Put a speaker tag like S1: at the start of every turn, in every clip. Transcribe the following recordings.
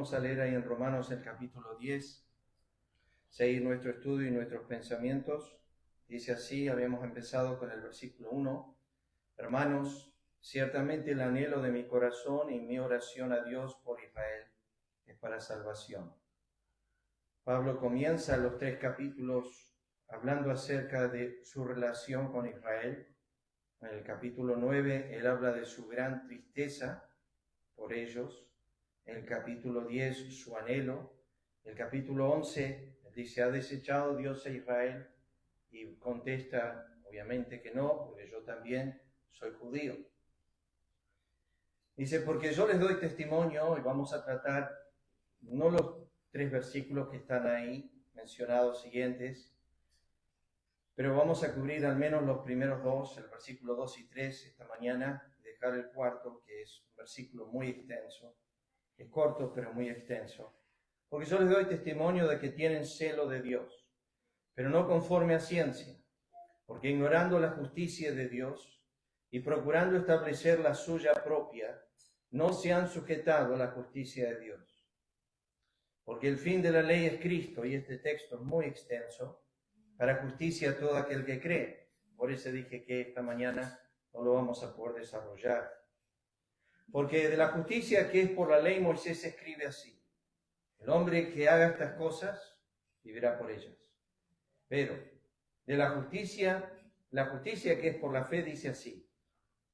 S1: Vamos a leer ahí en Romanos el capítulo 10, seguir nuestro estudio y nuestros pensamientos. Dice así, habíamos empezado con el versículo 1. Hermanos, ciertamente el anhelo de mi corazón y mi oración a Dios por Israel es para salvación. Pablo comienza los 3 capítulos hablando acerca de su relación con Israel. En el capítulo 9, él habla de su gran tristeza por ellos. En el capítulo 10, su anhelo. El capítulo 11, él dice, ¿ha desechado Dios a Israel? Y contesta, obviamente que no, porque yo también soy judío. Dice, porque yo les doy testimonio, y vamos a tratar no los 3 versículos que están ahí mencionados siguientes, pero vamos a cubrir al menos los primeros 2, el versículo 2 y 3 esta mañana, y dejar el cuarto, que es un versículo muy extenso. Es corto, pero muy extenso. Porque yo les doy testimonio de que tienen celo de Dios, pero no conforme a ciencia, porque ignorando la justicia de Dios y procurando establecer la suya propia, no se han sujetado a la justicia de Dios. Porque el fin de la ley es Cristo, y este texto es muy extenso, para justicia a todo aquel que cree. Por eso dije que esta mañana no lo vamos a poder desarrollar. Porque de la justicia que es por la ley, Moisés escribe así: el hombre que haga estas cosas vivirá por ellas. Pero de la justicia que es por la fe, dice así: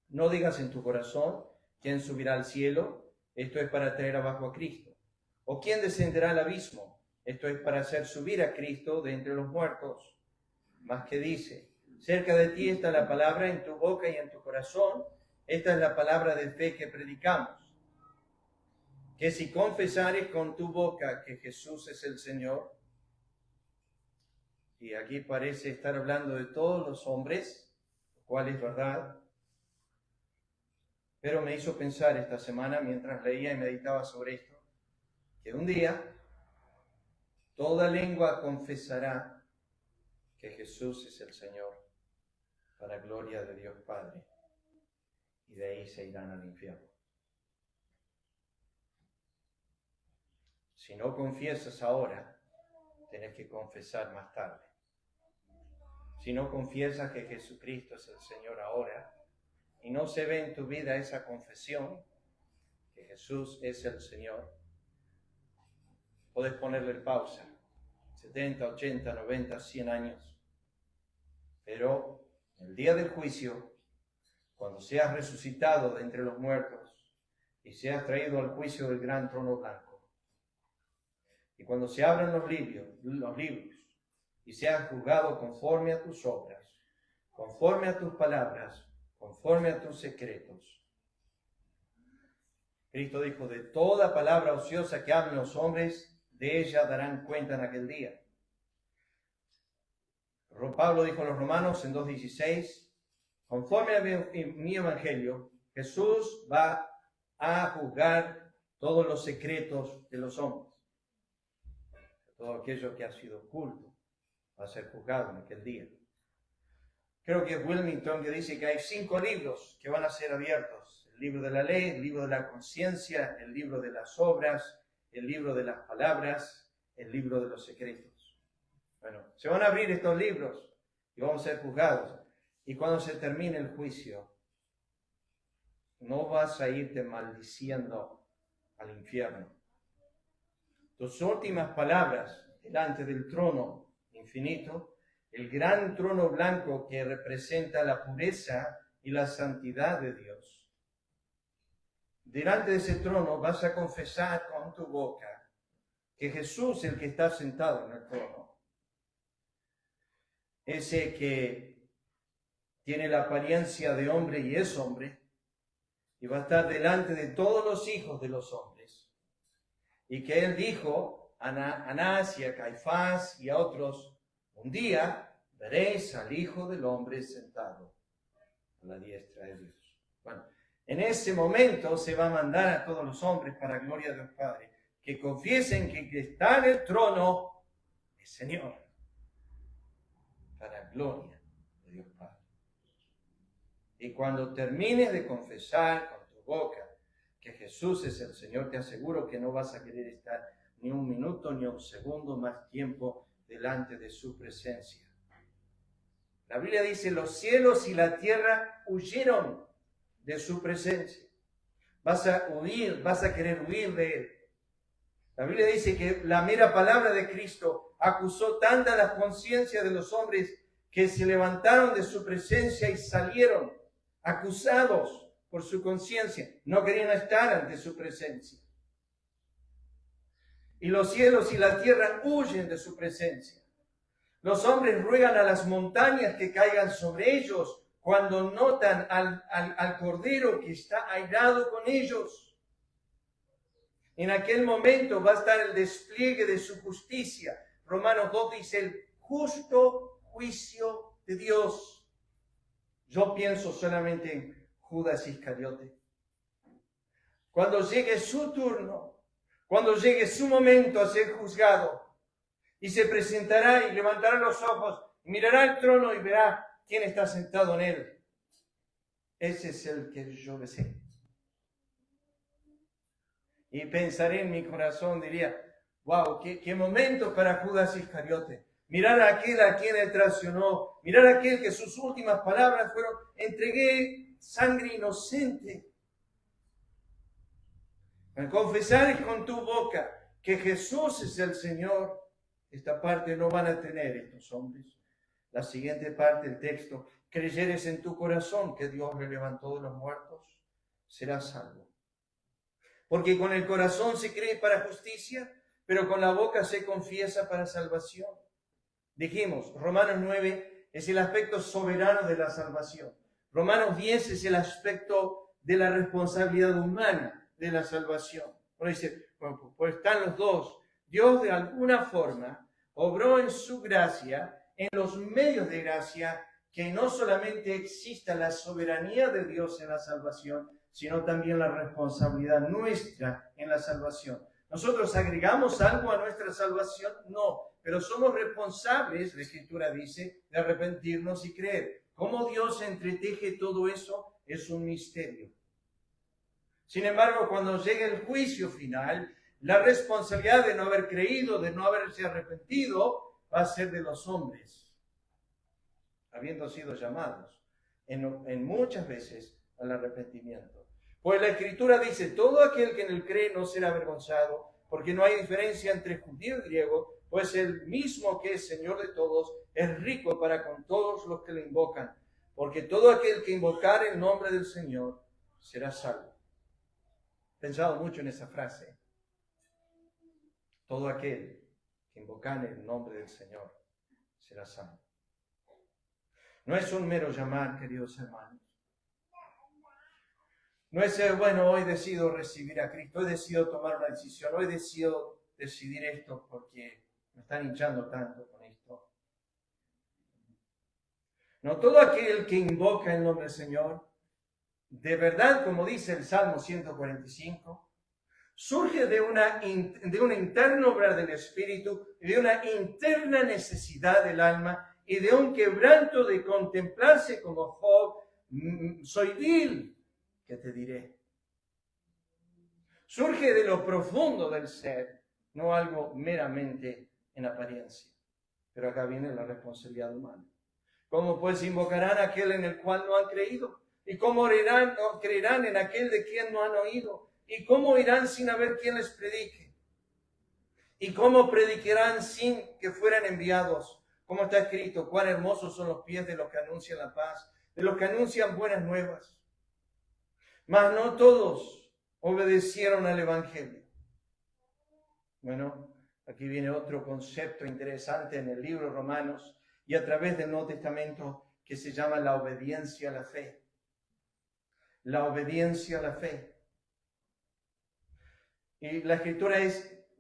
S1: no digas en tu corazón, ¿quién subirá al cielo? Esto es para traer abajo a Cristo. ¿O quién descenderá al abismo? Esto es para hacer subir a Cristo de entre los muertos. Más que dice, cerca de ti está la palabra, en tu boca y en tu corazón. Esta es la palabra de fe que predicamos. Que si confesares con tu boca que Jesús es el Señor, y aquí parece estar hablando de todos los hombres, lo cual es verdad, pero me hizo pensar esta semana, mientras leía y meditaba sobre esto, que un día toda lengua confesará que Jesús es el Señor, para gloria de Dios Padre, y de ahí se irán al infierno. Si no confiesas ahora, tenés que confesar más tarde. Si no confiesas que Jesucristo es el Señor ahora, y no se ve en tu vida esa confesión, que Jesús es el Señor, podés ponerle pausa, 70, 80, 90, 100 años. Pero el día del juicio, cuando seas resucitado de entre los muertos y seas traído al juicio del gran trono blanco, y cuando se abran los libros y seas juzgado conforme a tus obras, conforme a tus palabras, conforme a tus secretos. Cristo dijo, de toda palabra ociosa que hablen los hombres, de ella darán cuenta en aquel día. Pablo dijo a los Romanos en 2:16, conforme a mi evangelio, Jesús va a juzgar todos los secretos de los hombres. Todo aquello que ha sido oculto va a ser juzgado en aquel día. Creo que es Wilmington que dice que hay 5 libros que van a ser abiertos. El libro de la ley, el libro de la conciencia, el libro de las obras, el libro de las palabras, el libro de los secretos. Bueno, se van a abrir estos libros y vamos a ser juzgados. Y cuando se termine el juicio, no vas a irte maldiciendo al infierno. Tus últimas palabras delante del trono infinito, el gran trono blanco que representa la pureza y la santidad de Dios. Delante de ese trono vas a confesar con tu boca que Jesús es el que está sentado en el trono. Ese que tiene la apariencia de hombre y es hombre, y va a estar delante de todos los hijos de los hombres. Y que él dijo a Anás y a Caifás y a otros, un día veréis al Hijo del Hombre sentado a la diestra de Dios. Bueno, en ese momento se va a mandar a todos los hombres para gloria de Dios Padre, que confiesen que el que está en el trono es Señor, para gloria de Dios Padre. Y cuando termines de confesar con tu boca que Jesús es el Señor, te aseguro que no vas a querer estar ni un minuto ni un segundo más tiempo delante de su presencia. La Biblia dice, los cielos y la tierra huyeron de su presencia. Vas a huir, vas a querer huir de Él. La Biblia dice que la mera palabra de Cristo acusó tanta la conciencia de los hombres que se levantaron de su presencia y salieron acusados por su conciencia. No querían estar ante su presencia. Y los cielos y la tierra huyen de su presencia. Los hombres ruegan a las montañas que caigan sobre ellos cuando notan al Cordero que está airado con ellos. En aquel momento va a estar el despliegue de su justicia. Romanos 2 dice, el justo juicio de Dios. Yo pienso solamente en Judas Iscariote. Cuando llegue su turno, cuando llegue su momento a ser juzgado, y se presentará y levantará los ojos, y mirará el trono y verá quién está sentado en él. Ese es el que yo besé. Y pensaré en mi corazón, diría, wow, qué momento para Judas Iscariote. Mirar a aquel a quien él traicionó, mirar a aquel que sus últimas palabras fueron, entregué sangre inocente. Al confesar con tu boca que Jesús es el Señor, esta parte no van a tener estos hombres. La siguiente parte del texto, creyeres en tu corazón que Dios le levantó de los muertos, serás salvo. Porque con el corazón se cree para justicia, pero con la boca se confiesa para salvación. Dijimos, Romanos 9 es el aspecto soberano de la salvación. Romanos 10 es el aspecto de la responsabilidad humana de la salvación. Uno dice, bueno, pues están los dos. Dios de alguna forma obró en su gracia, en los medios de gracia, que no solamente exista la soberanía de Dios en la salvación, sino también la responsabilidad nuestra en la salvación. ¿Nosotros agregamos algo a nuestra salvación? No, pero somos responsables, la Escritura dice, de arrepentirnos y creer. ¿Cómo Dios entreteje todo eso? Es un misterio. Sin embargo, cuando llegue el juicio final, la responsabilidad de no haber creído, de no haberse arrepentido, va a ser de los hombres, habiendo sido llamados en muchas veces al arrepentimiento. Pues la Escritura dice, todo aquel que en él cree no será avergonzado, porque no hay diferencia entre judío y griego, pues el mismo que es Señor de todos es rico para con todos los que le invocan, porque todo aquel que invocar el nombre del Señor será salvo. He pensado mucho en esa frase. Todo aquel que invocar el nombre del Señor será salvo. No es un mero llamar, queridos hermanos. No es el, bueno, hoy decido recibir a Cristo, hoy decido tomar una decisión, hoy decido decidir esto porque me están hinchando tanto con esto. No, todo aquel que invoca el nombre del Señor, de verdad, como dice el Salmo 145, surge de una interna obra del Espíritu, de una interna necesidad del alma y de un quebranto de contemplarse como Job, soy vil, que te diré. Surge de lo profundo del ser, no algo meramente en apariencia. Pero acá viene la responsabilidad humana. ¿Cómo pues invocarán a aquel en el cual no han creído? ¿Y cómo creerán en aquel de quien no han oído? ¿Y cómo irán sin haber quien les predique? ¿Y cómo predicarán sin que fueran enviados? Como está escrito, cuán hermosos son los pies de los que anuncian la paz, de los que anuncian buenas nuevas. Mas no todos obedecieron al Evangelio. Bueno, aquí viene otro concepto interesante en el libro de Romanos y a través del Nuevo Testamento que se llama la obediencia a la fe. La obediencia a la fe. Y la Escritura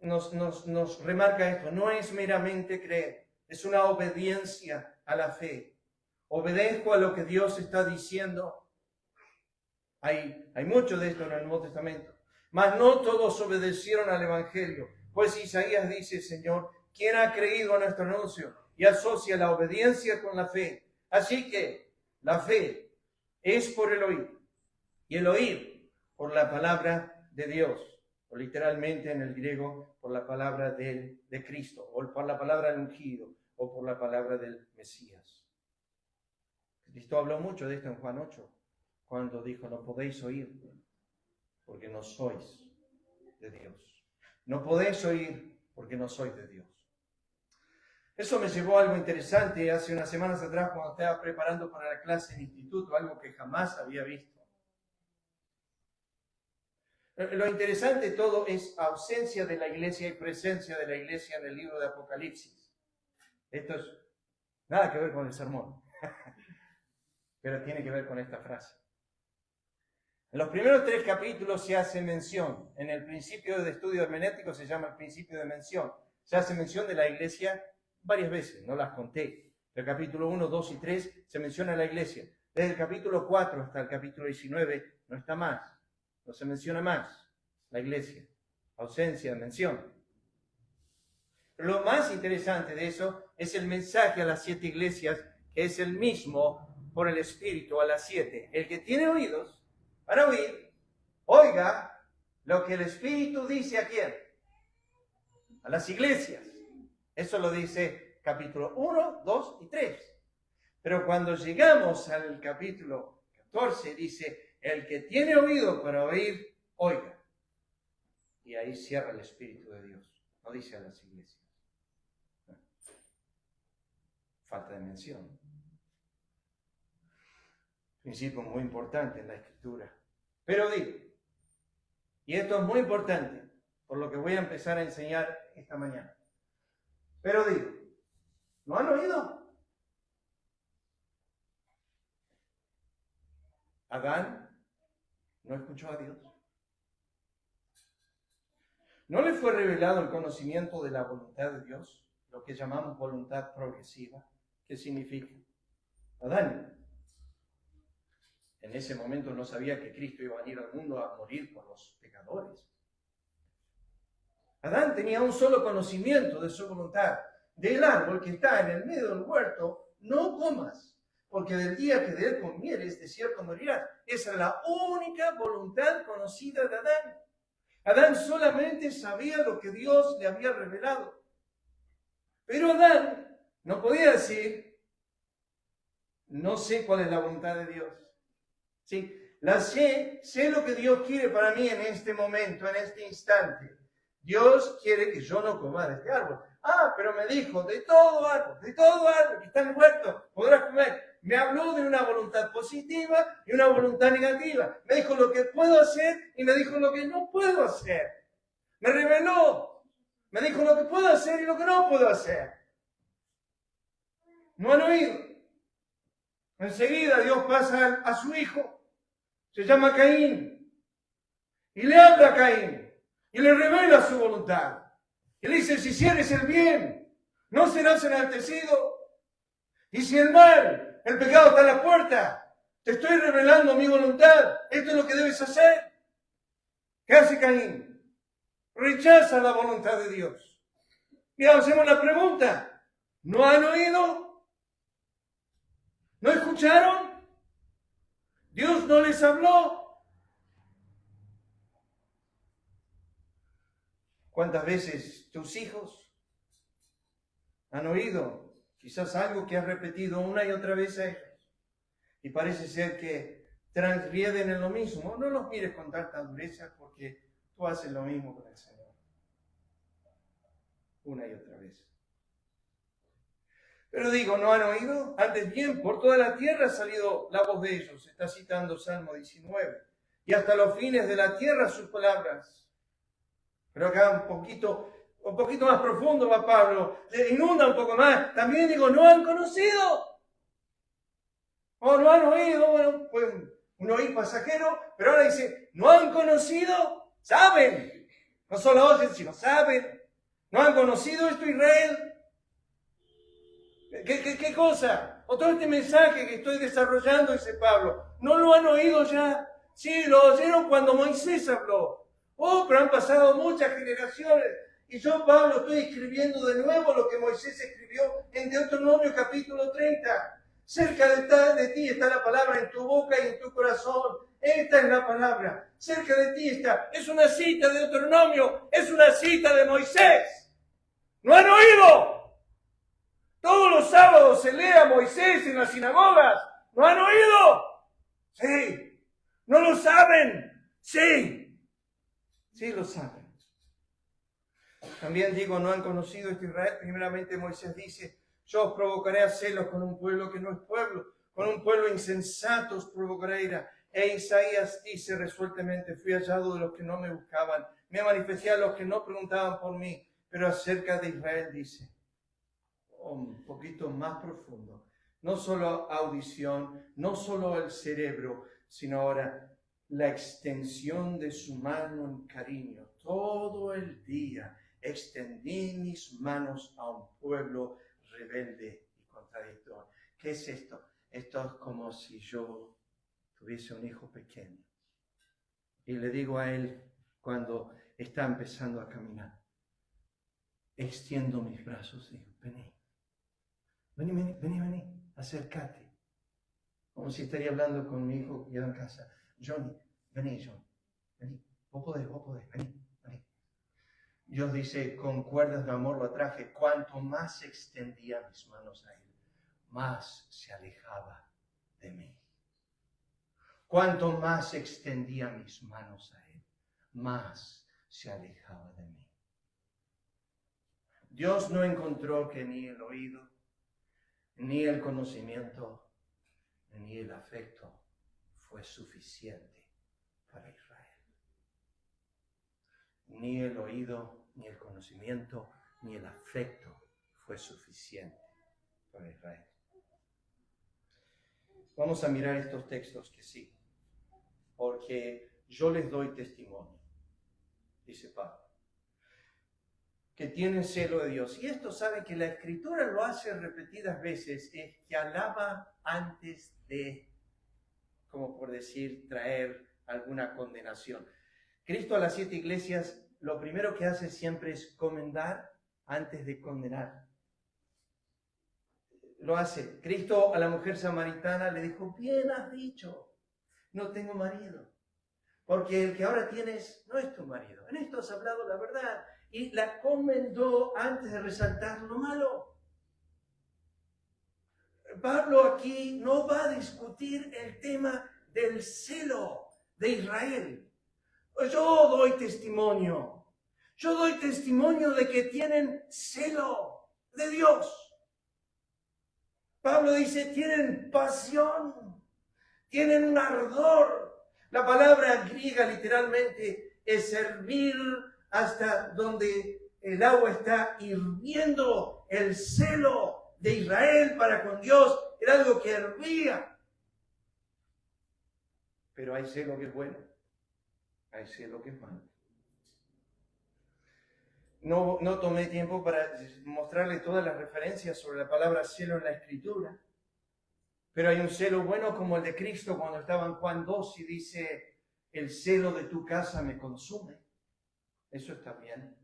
S1: nos remarca esto, no es meramente creer, es una obediencia a la fe. Obedezco a lo que Dios está diciendo. Hay mucho de esto en el Nuevo Testamento. Mas no todos obedecieron al Evangelio. Pues Isaías dice, Señor, ¿quién ha creído a nuestro anuncio? Y asocia la obediencia con la fe. Así que la fe es por el oír. Y el oír por la palabra de Dios, o literalmente en el griego, por la palabra de Cristo, o por la palabra del ungido, o por la palabra del Mesías. Cristo habló mucho de esto en Juan 8, cuando dijo, no podéis oír, porque no sois de Dios. No podéis oír, porque no sois de Dios. Eso me llevó a algo interesante hace unas semanas atrás, cuando estaba preparando para la clase en instituto, algo que jamás había visto. Lo interesante de todo es ausencia de la iglesia y presencia de la iglesia en el libro de Apocalipsis. Esto es nada que ver con el sermón, pero tiene que ver con esta frase. En los primeros 3 capítulos se hace mención, en el principio de estudio hermenéutico se llama el principio de mención, se hace mención de la iglesia varias veces, no las conté. Del capítulo 1, 2 y 3 se menciona la iglesia. Desde el capítulo 4 hasta el capítulo 19 no está más. No se menciona más la iglesia, ausencia de mención. Pero lo más interesante de eso es el mensaje a las 7 iglesias, que es el mismo por el Espíritu a las 7. El que tiene oídos para oír, oiga lo que el Espíritu dice a quién, a las iglesias. Eso lo dice capítulo 1, 2 y 3. Pero cuando llegamos al capítulo 14 dice, el que tiene oído para oír, oiga. Y ahí cierra el Espíritu de Dios. No dice a las iglesias. Falta de mención. Principio muy importante en la Escritura. Pero digo, y esto es muy importante, por lo que voy a empezar a enseñar esta mañana. Pero digo, ¿no han oído? Adán no escuchó a Dios. ¿No le fue revelado el conocimiento de la voluntad de Dios? Lo que llamamos voluntad progresiva. ¿Qué significa? Adán en ese momento no sabía que Cristo iba a venir al mundo a morir por los pecadores. Adán tenía un solo conocimiento de su voluntad. Del árbol que está en el medio del huerto, no comas, porque del día que de él comieres, de cierto morirás. Esa es la única voluntad conocida de Adán. Adán solamente sabía lo que Dios le había revelado. Pero Adán no podía decir, no sé cuál es la voluntad de Dios. Sí, la sé lo que Dios quiere para mí en este momento, en este instante. Dios quiere que yo no coma de este árbol. Ah, pero me dijo, de todo árbol que está en el huerto, podrás comer. Me habló de una voluntad positiva y una voluntad negativa. Me dijo lo que puedo hacer y me dijo lo que no puedo hacer. Me reveló. Me dijo lo que puedo hacer y lo que no puedo hacer. ¿No han oído? Enseguida Dios pasa a su hijo. Se llama Caín. Y le habla a Caín. Y le revela su voluntad. Y le dice, si hicieres el bien, no serás enaltecido. Y si el mal, el pecado está a la puerta, te estoy revelando mi voluntad. Esto es lo que debes hacer. ¿Qué hace Caín? Rechaza la voluntad de Dios. Y hacemos la pregunta, ¿no han oído? ¿No escucharon? ¿Dios no les habló? ¿Cuántas veces tus hijos han oído quizás algo que has repetido una y otra vez a ellos? Y parece ser que transgreden en lo mismo. No los mires con tanta dureza porque tú haces lo mismo con el Señor. Una y otra vez. Pero digo, ¿no han oído? Antes bien, por toda la tierra ha salido la voz de ellos. Está citando Salmo 19. Y hasta los fines de la tierra sus palabras. Pero acá un poquito más profundo va Pablo. Le inunda un poco más. También digo, ¿no han conocido? ¿O no han oído? Bueno, pues un oír pasajero. Pero ahora dice, ¿no han conocido? ¿Saben? No solo oyen, sino saben. ¿No han conocido esto Israel? ¿Qué cosa? O todo este mensaje que estoy desarrollando, dice Pablo, ¿no lo han oído ya? Sí, lo oyeron cuando Moisés habló. Oh, pero han pasado muchas generaciones. Y yo, Pablo, estoy escribiendo de nuevo lo que Moisés escribió en Deuteronomio capítulo 30. Cerca de ti está la palabra en tu boca y en tu corazón. Esta es la palabra. Cerca de ti está. Es una cita de Deuteronomio. Es una cita de Moisés. ¿No han oído? Todos los sábados se lee a Moisés en las sinagogas. ¿No han oído? Sí. ¿No lo saben? Sí. Sí lo saben. También digo, no han conocido este Israel. Primeramente Moisés dice, yo os provocaré a celos con un pueblo que no es pueblo. Con un pueblo insensato os provocaré ira. E Isaías dice resueltamente, fui hallado de los que no me buscaban. Me manifesté a los que no preguntaban por mí. Pero acerca de Israel dice, un poquito más profundo. No solo audición, no solo el cerebro, sino ahora la extensión de su mano en cariño. Todo el día extendí mis manos a un pueblo rebelde y contradictor. ¿Qué es esto? Esto es como si yo tuviese un hijo pequeño y le digo a él cuando está empezando a caminar, extiendo mis brazos y digo, vení, acércate. Como si estaría hablando con mi hijo que en casa. Johnny, vení, vos podés, vení. Dios dice, con cuerdas de amor lo atraje. Cuanto más extendía mis manos a él, más se alejaba de mí. Cuanto más extendía mis manos a él, más se alejaba de mí. Dios no encontró que ni el oído, ni el conocimiento, ni el afecto fue suficiente para Israel. Ni el oído, ni el conocimiento, ni el afecto fue suficiente para Israel. Vamos a mirar estos textos que sí, porque yo les doy testimonio, dice Pablo, que tienen celo de Dios. Y esto saben que la Escritura lo hace repetidas veces, es que alaba antes de, como por decir, traer alguna condenación. Cristo a las 7 iglesias, lo primero que hace siempre es comendar antes de condenar. Lo hace. Cristo a la mujer samaritana le dijo, bien has dicho, no tengo marido. Porque el que ahora tienes no es tu marido. En esto has hablado la verdad. Y la comendó antes de resaltar lo malo. Pablo aquí no va a discutir el tema del celo de Israel. Yo doy testimonio. Yo doy testimonio de que tienen celo de Dios. Pablo dice, tienen pasión, tienen un ardor. La palabra griega literalmente es hervir hasta donde el agua está hirviendo. El celo de Israel para con Dios era algo que hervía. Pero hay celo que es bueno, hay celo que es malo. No tomé tiempo para mostrarle todas las referencias sobre la palabra celo en la Escritura. Pero hay un celo bueno como el de Cristo cuando estaba en Juan 2 y dice, el celo de tu casa me consume. Eso está bien.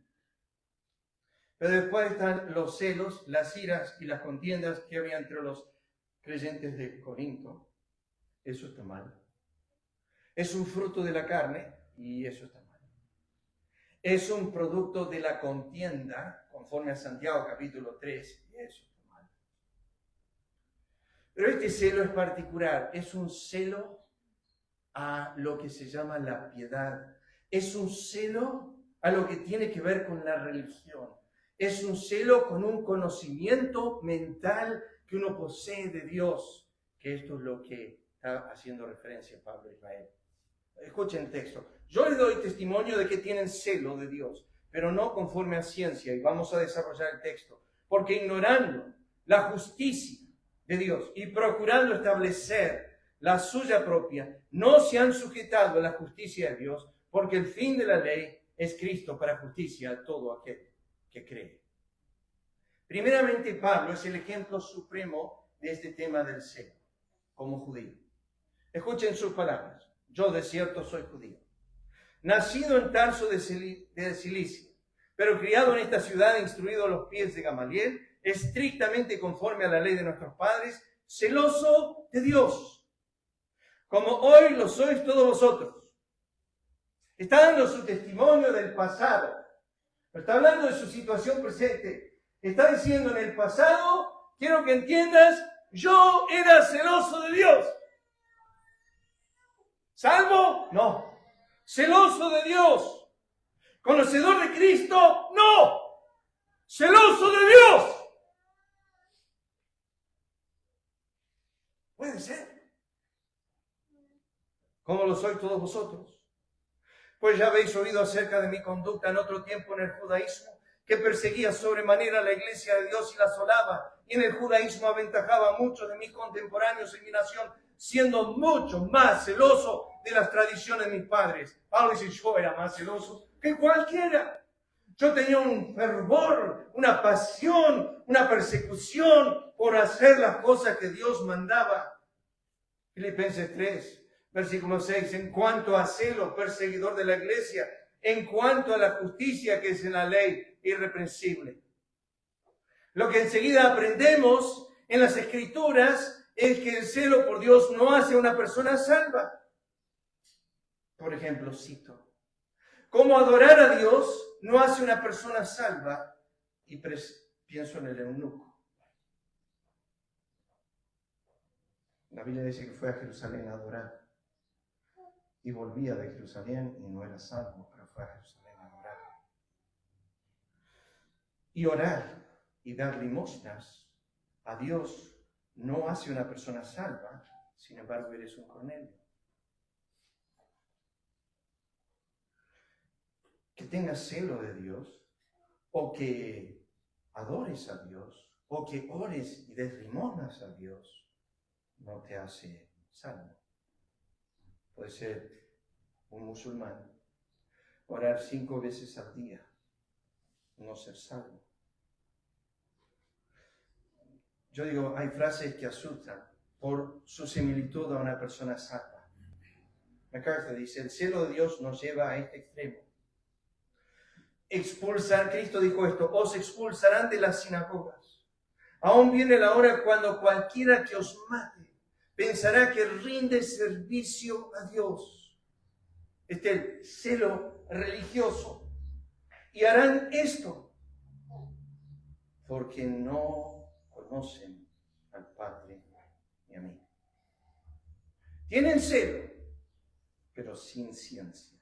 S1: Pero después están los celos, las iras y las contiendas que había entre los creyentes de Corinto. Eso está mal. Es un fruto de la carne y eso está mal. Es un producto de la contienda, conforme a Santiago capítulo 3, y eso está mal. Pero este celo es particular, es un celo a lo que se llama la piedad. Es un celo a lo que tiene que ver con la religión. Es un celo con un conocimiento mental que uno posee de Dios, que esto es lo que está haciendo referencia Pablo a Israel. Escuchen el texto. Yo les doy testimonio de que tienen celo de Dios, pero no conforme a ciencia, y vamos a desarrollar el texto, porque ignorando la justicia de Dios y procurando establecer la suya propia, no se han sujetado a la justicia de Dios, porque el fin de la ley es Cristo para justicia a todo aquel que cree. Primeramente, Pablo es el ejemplo supremo de este tema del celo, como judío. Escuchen sus palabras. Yo de cierto soy judío, nacido en Tarso de Cilicia, pero criado en esta ciudad, instruido a los pies de Gamaliel, estrictamente conforme a la ley de nuestros padres, celoso de Dios, como hoy lo sois todos vosotros. Está dando su testimonio del pasado. No está hablando de su situación presente. Está diciendo en el pasado, quiero que entiendas, yo era celoso de Dios. ¿Salvo? No. Celoso de Dios. ¿Conocedor de Cristo? No. Celoso de Dios. Puede ser. ¿Cómo lo sois todos vosotros? Pues ya habéis oído acerca de mi conducta en otro tiempo en el judaísmo, que perseguía sobremanera la iglesia de Dios y la asolaba, y en el judaísmo aventajaba a muchos de mis contemporáneos en mi nación, siendo mucho más celoso de las tradiciones de mis padres. Pablo dice, yo era más celoso que cualquiera. Yo tenía un fervor, una pasión, una persecución por hacer las cosas que Dios mandaba. Filipenses 3. Versículo 6, en cuanto a celo, perseguidor de la iglesia, en cuanto a la justicia que es en la ley, irreprensible. Lo que enseguida aprendemos en las Escrituras es que el celo por Dios no hace a una persona salva. Por ejemplo, cito, cómo adorar a Dios no hace una persona salva, y pienso en el eunuco. La Biblia dice que fue a Jerusalén a adorar. Y volvía de Jerusalén y no era salvo, pero fue a Jerusalén a orar. Y orar y dar limosnas a Dios no hace una persona salva, sin embargo eres un Cornelio. Que tengas celo de Dios, o que adores a Dios, o que ores y des limosnas a Dios, no te hace salvo. Puede ser un musulmán, orar 5 veces al día, no ser salvo. Yo digo, hay frases que asustan por su similitud a una persona salva. MacArthur dice, el celo de Dios nos lleva a este extremo. Cristo dijo esto, os expulsarán de las sinagogas. Aún viene la hora cuando cualquiera que os mate pensará que rinde servicio a Dios. Este es el celo religioso. Y harán esto porque no conocen al Padre ni a mí. Tienen celo, pero sin ciencia.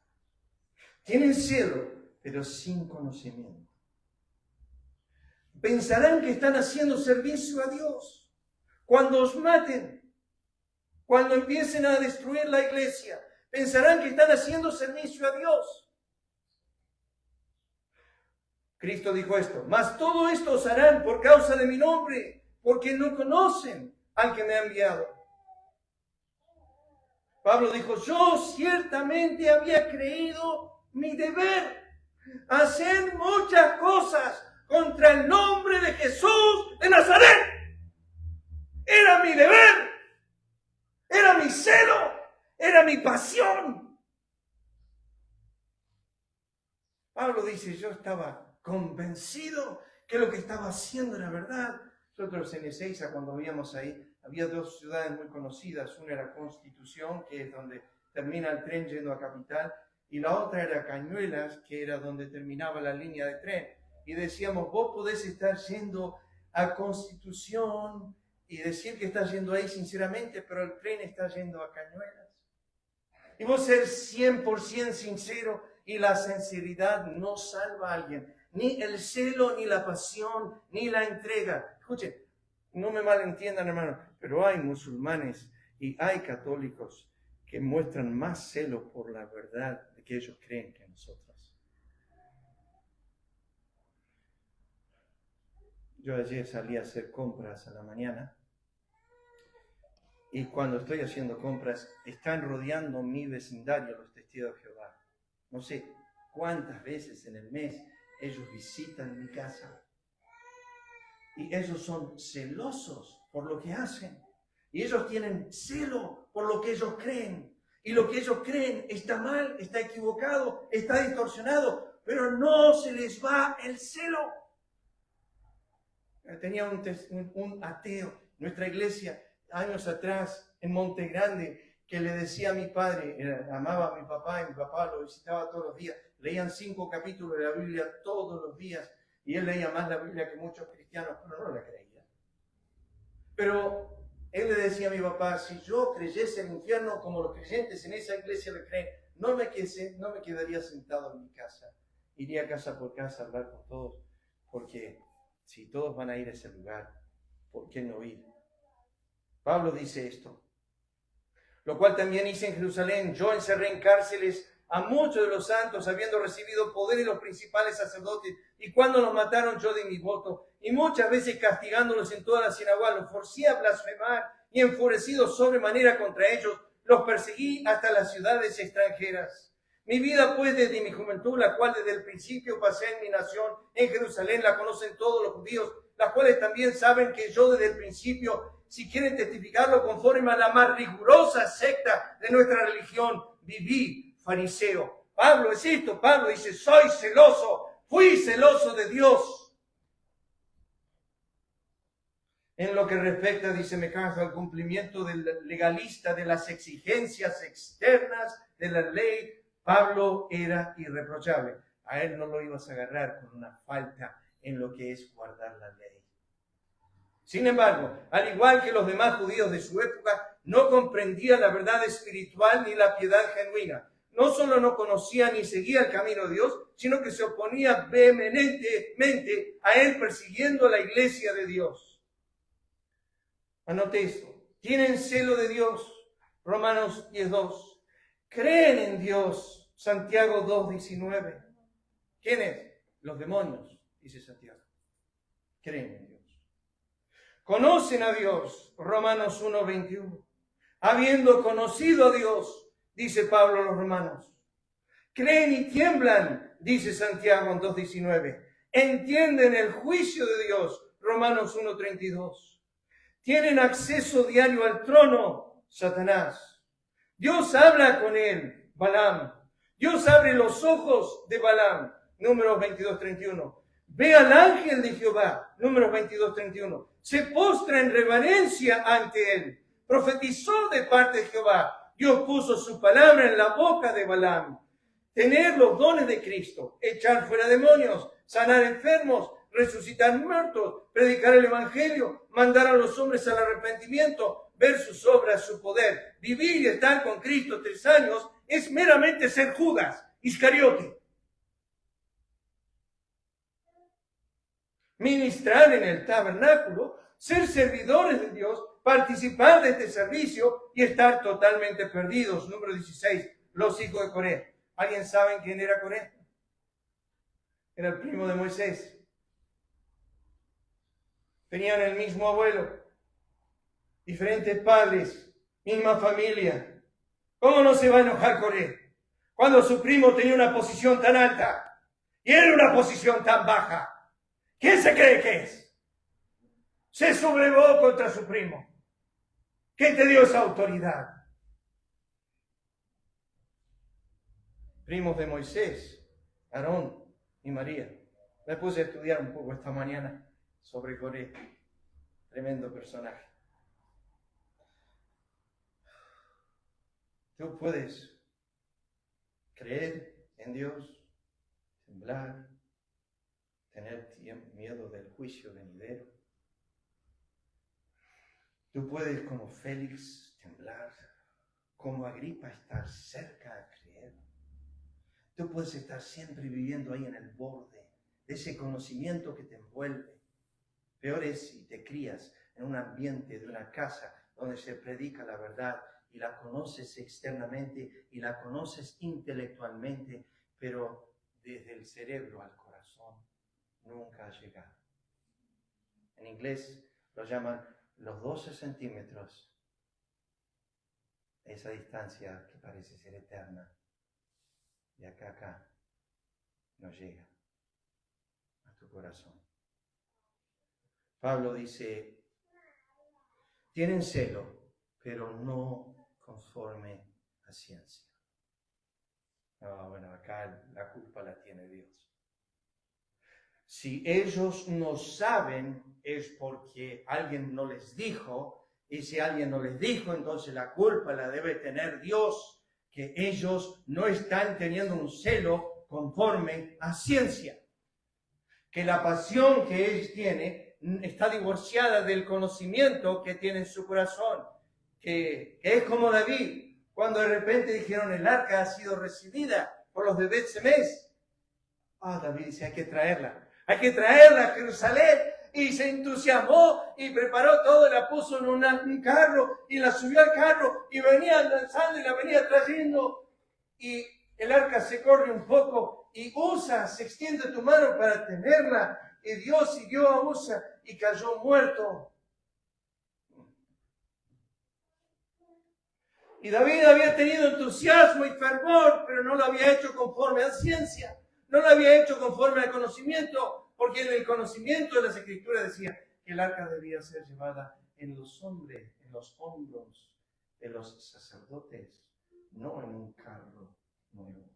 S1: Tienen celo, pero sin conocimiento. Pensarán que están haciendo servicio a Dios. Cuando os maten, cuando empiecen a destruir la iglesia, pensarán que están haciendo servicio a Dios. Cristo dijo esto, mas todo esto os harán por causa de mi nombre, porque no conocen al que me ha enviado. Pablo dijo, yo ciertamente había creído mi deber hacer muchas cosas contra el nombre de Jesús de Nazaret. Era mi deber, era mi celo, era mi pasión. Pablo dice, yo estaba convencido que lo que estaba haciendo era verdad. Nosotros en Ezeiza, cuando vivíamos ahí, había 2 ciudades muy conocidas. Una era Constitución, que es donde termina el tren yendo a Capital, y la otra era Cañuelas, que era donde terminaba la línea de tren. Y decíamos, vos podés estar yendo a Constitución y decir que estás yendo ahí sinceramente, pero el tren está yendo a Cañuelas. Y vos ser 100% sincero, y la sinceridad no salva a alguien. Ni el celo, ni la pasión, ni la entrega. Escuchen, no me malentiendan, hermano, pero hay musulmanes y hay católicos que muestran más celo por la verdad de que ellos creen que nosotros. Yo ayer salí a hacer compras a la mañana, y cuando estoy haciendo compras, están rodeando mi vecindario los testigos de Jehová. No sé cuántas veces en el mes ellos visitan mi casa. Y ellos son celosos por lo que hacen. Y ellos tienen celo por lo que ellos creen. Y lo que ellos creen está mal, está equivocado, está distorsionado. Pero no se les va el celo. Tenía un ateo, nuestra iglesia años atrás en Monte Grande que le decía a mi padre, amaba a mi papá y mi papá lo visitaba todos los días, leían 5 capítulos de la Biblia todos los días y él leía más la Biblia que muchos cristianos, pero no la creía. Pero él le decía a mi papá, si yo creyese en el infierno como los creyentes en esa iglesia le creen, no me quedaría sentado en mi casa, iría casa por casa a hablar con todos, porque si todos van a ir a ese lugar, ¿por qué no ir? Pablo dice esto, lo cual también hice en Jerusalén. Yo encerré en cárceles a muchos de los santos, habiendo recibido poder de los principales sacerdotes, y cuando los mataron yo di mi voto, y muchas veces castigándolos en toda la sinagoga, los forcé a blasfemar, y enfurecido sobremanera contra ellos, los perseguí hasta las ciudades extranjeras. Mi vida pues desde mi juventud, la cual desde el principio pasé en mi nación, en Jerusalén, la conocen todos los judíos, las cuales también saben que yo desde el principio, si quieren testificarlo conforme a la más rigurosa secta de nuestra religión, viví fariseo. Pablo es esto, Pablo dice, soy celoso, fui celoso de Dios. En lo que respecta, dice MacArthur, al cumplimiento del legalista de las exigencias externas de la ley, Pablo era irreprochable. A él no lo ibas a agarrar con una falta en lo que es guardar la ley. Sin embargo, al igual que los demás judíos de su época, no comprendía la verdad espiritual ni la piedad genuina. No solo no conocía ni seguía el camino de Dios, sino que se oponía vehementemente a él, persiguiendo a la iglesia de Dios. Anote esto. Tienen celo de Dios. Romanos 10:2. Creen en Dios. Santiago 2:19. ¿Quiénes? Los demonios, dice Santiago. Creen en Dios. Conocen a Dios. Romanos 1:21. Habiendo conocido a Dios, dice Pablo a los romanos. Creen y tiemblan, dice Santiago en 2:19. Entienden el juicio de Dios. Romanos 1:32. Tienen acceso diario al trono, Satanás. Dios habla con él, Balaam. Dios abre los ojos de Balaam, Números 22:31. Ve al ángel de Jehová, Números 22:31. Se postra en reverencia ante él. Profetizó de parte de Jehová. Dios puso su palabra en la boca de Balaam. Tener los dones de Cristo, echar fuera demonios, sanar enfermos, resucitar muertos, predicar el evangelio, mandar a los hombres al arrepentimiento, ver sus obras, su poder, vivir y estar con Cristo 3 años, es meramente ser Judas Iscariote. Ministrar en el tabernáculo, ser servidores de Dios, participar de este servicio y estar totalmente perdidos. Número 16, los hijos de Coré. ¿Alguien sabe quién era Coré? Era el primo de Moisés. Tenían el mismo abuelo, diferentes padres, misma familia. ¿Cómo no se va a enojar Coré cuando su primo tenía una posición tan alta y él una posición tan baja? ¿Quién se cree que es? Se sublevó contra su primo. ¿Quién te dio esa autoridad? Primos de Moisés, Aarón y María. Me puse a estudiar un poco esta mañana sobre Coré. Tremendo personaje. Tú puedes creer en Dios, temblar, tener miedo del juicio venidero. Tú puedes, como Félix, temblar, como Agripa, estar cerca de creer. Tú puedes estar siempre viviendo ahí en el borde de ese conocimiento que te envuelve. Peor es si te crías en un ambiente de una casa donde se predica la verdad y la conoces externamente y la conoces intelectualmente, pero desde el cerebro al corazón nunca ha llegado. En inglés lo llaman los 12 centímetros, esa distancia que parece ser eterna, de acá a acá, no llega a tu corazón. Pablo dice, tienen celo, pero no conforme a ciencia. No, bueno, acá la culpa la tiene Dios. Si ellos no saben, es porque alguien no les dijo, Y si alguien no les dijo, entonces la culpa la debe tener Dios, que ellos no están teniendo un celo conforme a ciencia. Que la pasión que ellos tienen está divorciada del conocimiento que tiene en su corazón. Que es como David, cuando de repente dijeron el arca ha sido recibida por los de Bet-Semes. David dice, hay que traerla a Jerusalén. Y se entusiasmó y preparó todo, la puso en un carro y la subió al carro y venía lanzando y la venía trayendo. Y el arca se corre un poco y Usa se extiende tu mano para tenerla. Y Dios siguió a Usa y cayó muerto. Y David había tenido entusiasmo y fervor, pero no lo había hecho conforme a ciencia. No lo había hecho conforme al conocimiento. Porque en el conocimiento de las Escrituras decía que el arca debía ser llevada en los hombros de los sacerdotes, no en un carro nuevo.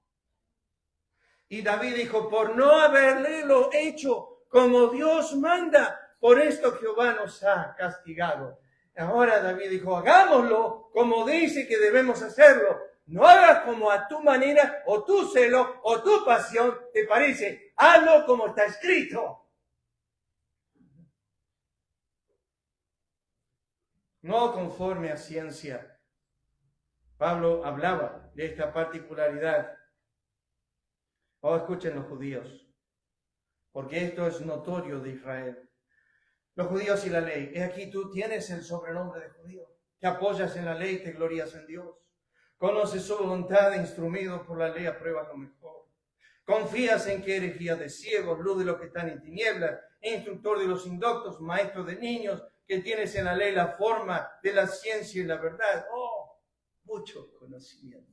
S1: Y David dijo, por no haberle lo hecho como Dios manda, por esto Jehová nos ha castigado. Ahora David dijo, hagámoslo como dice que debemos hacerlo. No hagas como a tu manera, o tu celo, o tu pasión te parece. Hazlo como está escrito. No conforme a ciencia. Pablo hablaba de esta particularidad. Escuchen los judíos, porque esto es notorio de Israel. Los judíos y la ley. He aquí tú tienes el sobrenombre de judío. Te apoyas en la ley, te glorias en Dios. Conoces su voluntad, instruido por la ley, apruebas lo mejor. Confías en que eres guía de ciegos, luz de los que están en tinieblas, instructor de los indoctos, maestro de niños, que tienes en la ley la forma de la ciencia y la verdad. Mucho conocimiento.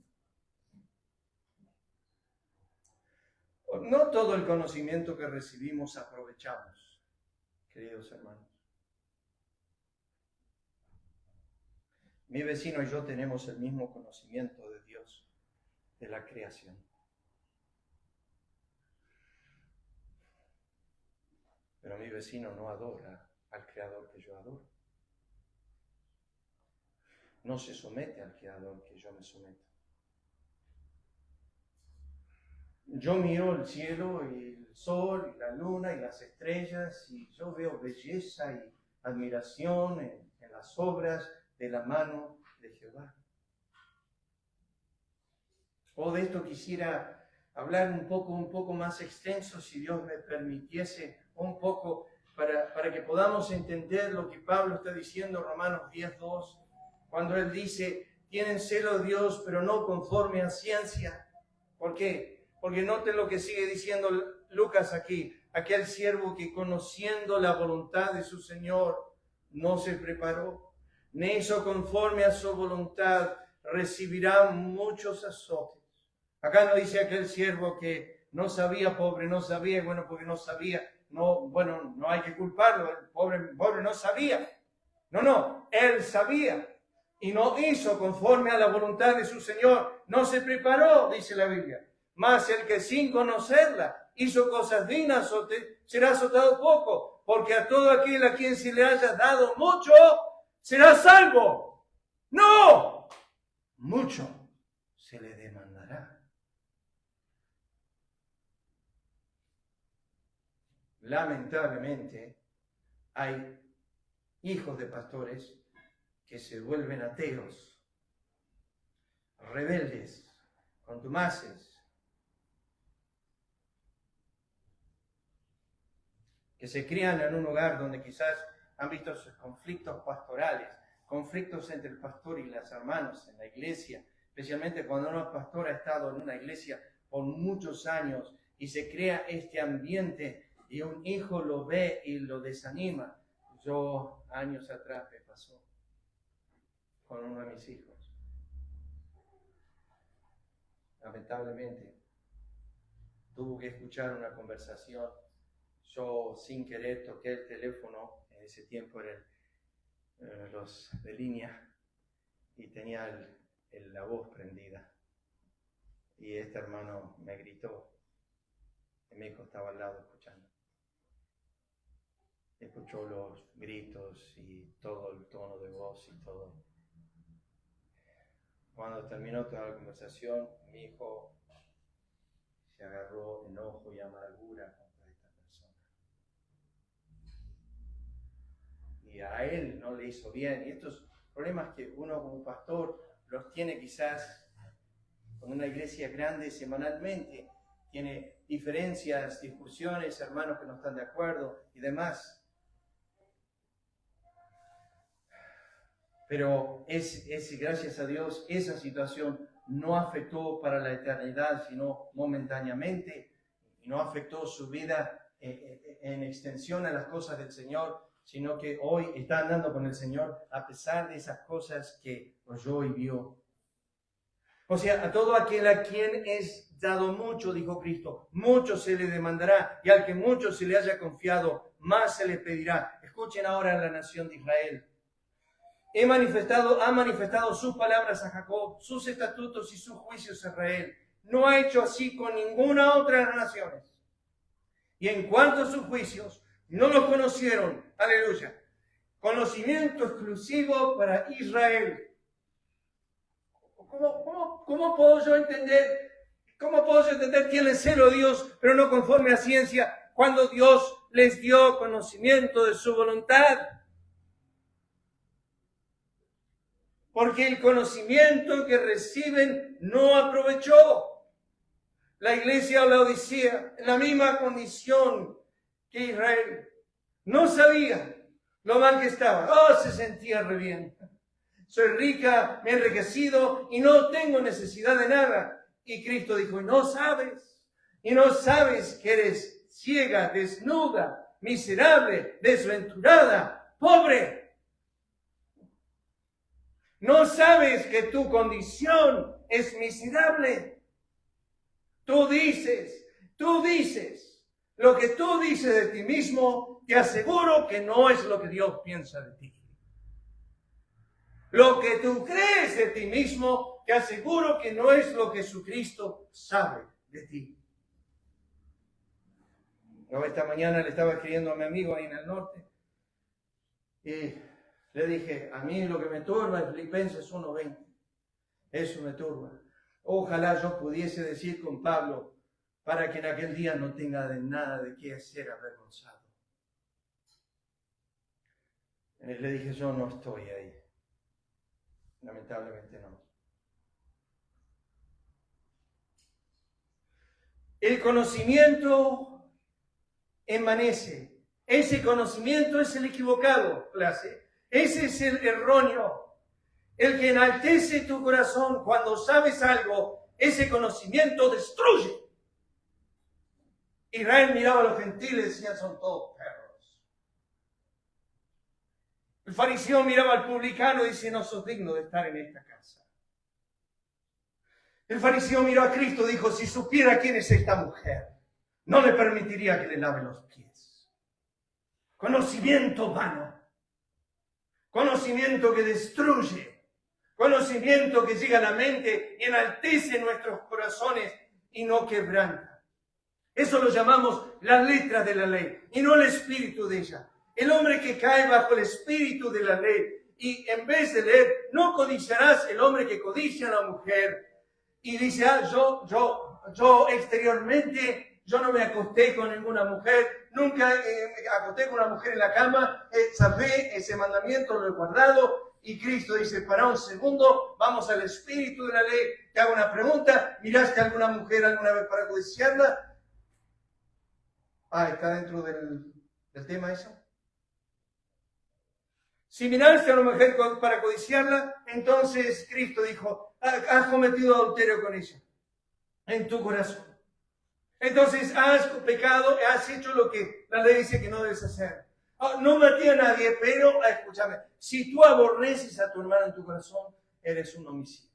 S1: No todo el conocimiento que recibimos aprovechamos, queridos hermanos. Mi vecino y yo tenemos el mismo conocimiento de Dios, de la creación. Pero mi vecino no adora al Creador que yo adoro. No se somete al Creador que yo me someto. Yo miro el cielo y el sol y la luna y las estrellas y yo veo belleza y admiración en las obras de la mano de Jehová. De esto quisiera hablar un poco más extenso, si Dios me permitiese, un poco para que podamos entender lo que Pablo está diciendo en Romanos 10:2, cuando él dice, tienen celo de Dios, pero no conforme a ciencia. ¿Por qué? Porque noten lo que sigue diciendo Lucas aquí, aquel siervo que conociendo la voluntad de su Señor no se preparó, ni hizo conforme a su voluntad, recibirá muchos azotes. Acá no dice aquel siervo que no sabía, pobre, no sabía, bueno, porque no sabía, no hay que culparlo, el pobre no sabía. No, él sabía y no hizo conforme a la voluntad de su Señor, no se preparó, dice la Biblia. Mas el que sin conocerla hizo cosas dignas, será azotado poco, porque a todo aquel a quien se le haya dado mucho, será salvo. No, mucho se le demandará. Lamentablemente, hay hijos de pastores que se vuelven ateos, rebeldes, contumaces, que se crían en un hogar donde quizás han visto esos conflictos pastorales, conflictos entre el pastor y las hermanas en la iglesia, especialmente cuando una pastora ha estado en una iglesia por muchos años y se crea este ambiente y un hijo lo ve y lo desanima. Yo, años atrás, me pasó con uno de mis hijos. Lamentablemente, tuvo que escuchar una conversación. Yo, sin querer, toqué el teléfono. En ese tiempo eran los de línea y tenía la voz prendida. Y este hermano me gritó. Y mi hijo estaba al lado escuchando. Escuchó escuchó los gritos y todo el tono de voz y todo. Cuando terminó toda la conversación, mi hijo se agarró enojo y amargura contra esta persona. Y a él no le hizo bien. Y estos problemas que uno como pastor los tiene quizás con una iglesia grande semanalmente, tiene diferencias, discusiones, hermanos que no están de acuerdo y demás. Pero gracias a Dios, esa situación no afectó para la eternidad, sino momentáneamente, y no afectó su vida en extensión a las cosas del Señor, sino que hoy está andando con el Señor a pesar de esas cosas que oyó y vio. O sea, a todo aquel a quien es dado mucho, dijo Cristo, mucho se le demandará, y al que mucho se le haya confiado, más se le pedirá. Escuchen ahora a la nación de Israel. Ha manifestado sus palabras a Jacob, sus estatutos y sus juicios a Israel. No ha hecho así con ninguna otra de las naciones. Y en cuanto a sus juicios, no los conocieron. Aleluya. Conocimiento exclusivo para Israel. ¿Cómo puedo yo entender? ¿Cómo puedo yo entender tiene celo Dios, pero no conforme a ciencia, cuando Dios les dio conocimiento de su voluntad? Porque el conocimiento que reciben no aprovechó. La iglesia de Laodicea, en la misma condición que Israel, no sabía lo mal que estaba. Se sentía re bien. Soy rica, me he enriquecido y no tengo necesidad de nada. Y Cristo dijo, y no sabes que eres ciega, desnuda, miserable, desventurada, pobre. No sabes que tu condición es miserable. Tú dices, lo que tú dices de ti mismo, te aseguro que no es lo que Dios piensa de ti. Lo que tú crees de ti mismo, te aseguro que no es lo que Jesucristo sabe de ti. Yo esta mañana le estaba escribiendo a mi amigo ahí en el norte y le dije, a mí lo que me turba es Filipenses 1:20. Eso me turba. Ojalá yo pudiese decir con Pablo, para que en aquel día no tenga de nada de qué ser avergonzado. Le dije, yo no estoy ahí. Lamentablemente no. El conocimiento envanece. Ese conocimiento es el equivocado, clase. Ese es el erróneo. El que enaltece tu corazón cuando sabes algo, ese conocimiento destruye. Israel miraba a los gentiles y decía, son todos perros. El fariseo miraba al publicano y dice, no sos digno de estar en esta casa. El fariseo miró a Cristo y dijo, si supiera quién es esta mujer, no le permitiría que le lave los pies. Conocimiento vano. Conocimiento que destruye. Conocimiento que llega a la mente y enaltece nuestros corazones y no quebranta. Eso lo llamamos la letra de la ley y no el espíritu de ella. El hombre que cae bajo el espíritu de la ley y en vez de leer, no codiciarás el hombre que codicia a la mujer y dice, yo exteriormente, yo no me acosté con ninguna mujer, nunca me acosté con una mujer en la cama, sabé ese mandamiento, lo he guardado. Y Cristo dice, para un segundo, vamos al espíritu de la ley, te hago una pregunta, ¿miraste a alguna mujer alguna vez para codiciarla? ¿Está dentro del tema eso? Si miraste a una mujer para codiciarla, entonces Cristo dijo, has cometido adulterio con ella, en tu corazón. Entonces has pecado, has hecho lo que la ley dice que no debes hacer. No maté a nadie, pero, escúchame, si tú aborreces a tu hermano en tu corazón, eres un homicida.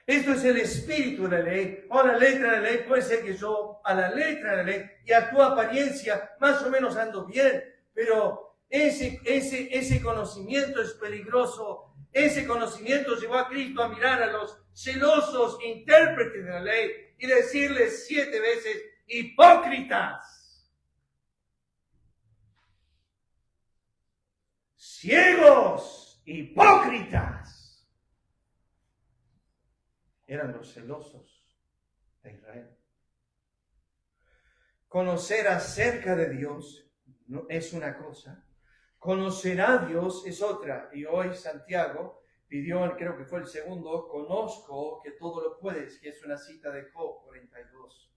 S1: Esto es el espíritu de la ley, o la letra de la ley. Puede ser que yo a la letra de la ley y a tu apariencia más o menos ando bien, pero ese conocimiento es peligroso. Ese conocimiento llevó a Cristo a mirar a los celosos intérpretes de la ley y decirles 7 veces, hipócritas. ciegos, hipócritas. Eran los celosos de Israel. Conocer acerca de Dios no es una cosa, conocer a Dios es otra. Y hoy Santiago pidió, creo que fue el segundo, conozco que todo lo puedes, que es una cita de Job 42.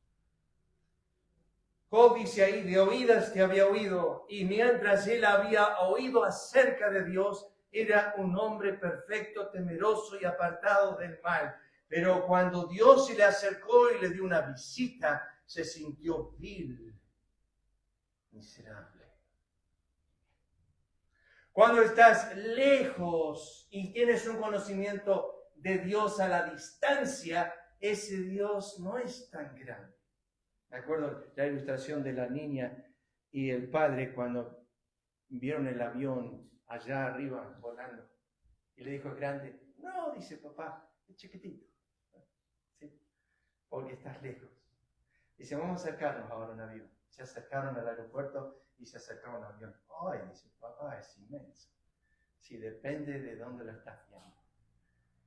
S1: Job dice ahí, de oídas te había oído, y mientras él había oído acerca de Dios, era un hombre perfecto, temeroso y apartado del mal. Pero cuando Dios se le acercó y le dio una visita, se sintió vil, miserable. Cuando estás lejos y tienes un conocimiento de Dios a la distancia, ese Dios no es tan grande. Me acuerdo la ilustración de la niña y el padre cuando vieron el avión allá arriba volando. Y le dijo el grande, no, dice papá, es chiquitito. ¿Sí? Porque estás lejos. Dice, vamos a acercarnos ahora a un avión. Se acercaron al aeropuerto y se acercaron al avión. Ay, dice, papá, es inmenso. Sí, depende de dónde lo estás viendo.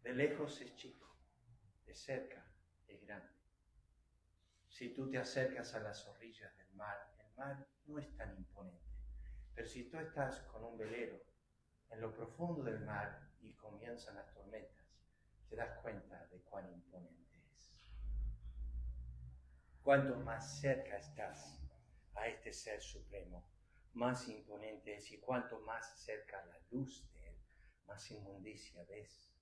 S1: De lejos es chico, de cerca es grande. Si tú te acercas a las orillas del mar, el mar no es tan imponente. Pero si tú estás con un velero en lo profundo del mar y comienzan las tormentas, te das cuenta de cuán imponente es. Cuanto más cerca estás a este Ser Supremo, más imponente es, y cuanto más cerca la luz de Él, más inmundicia ves.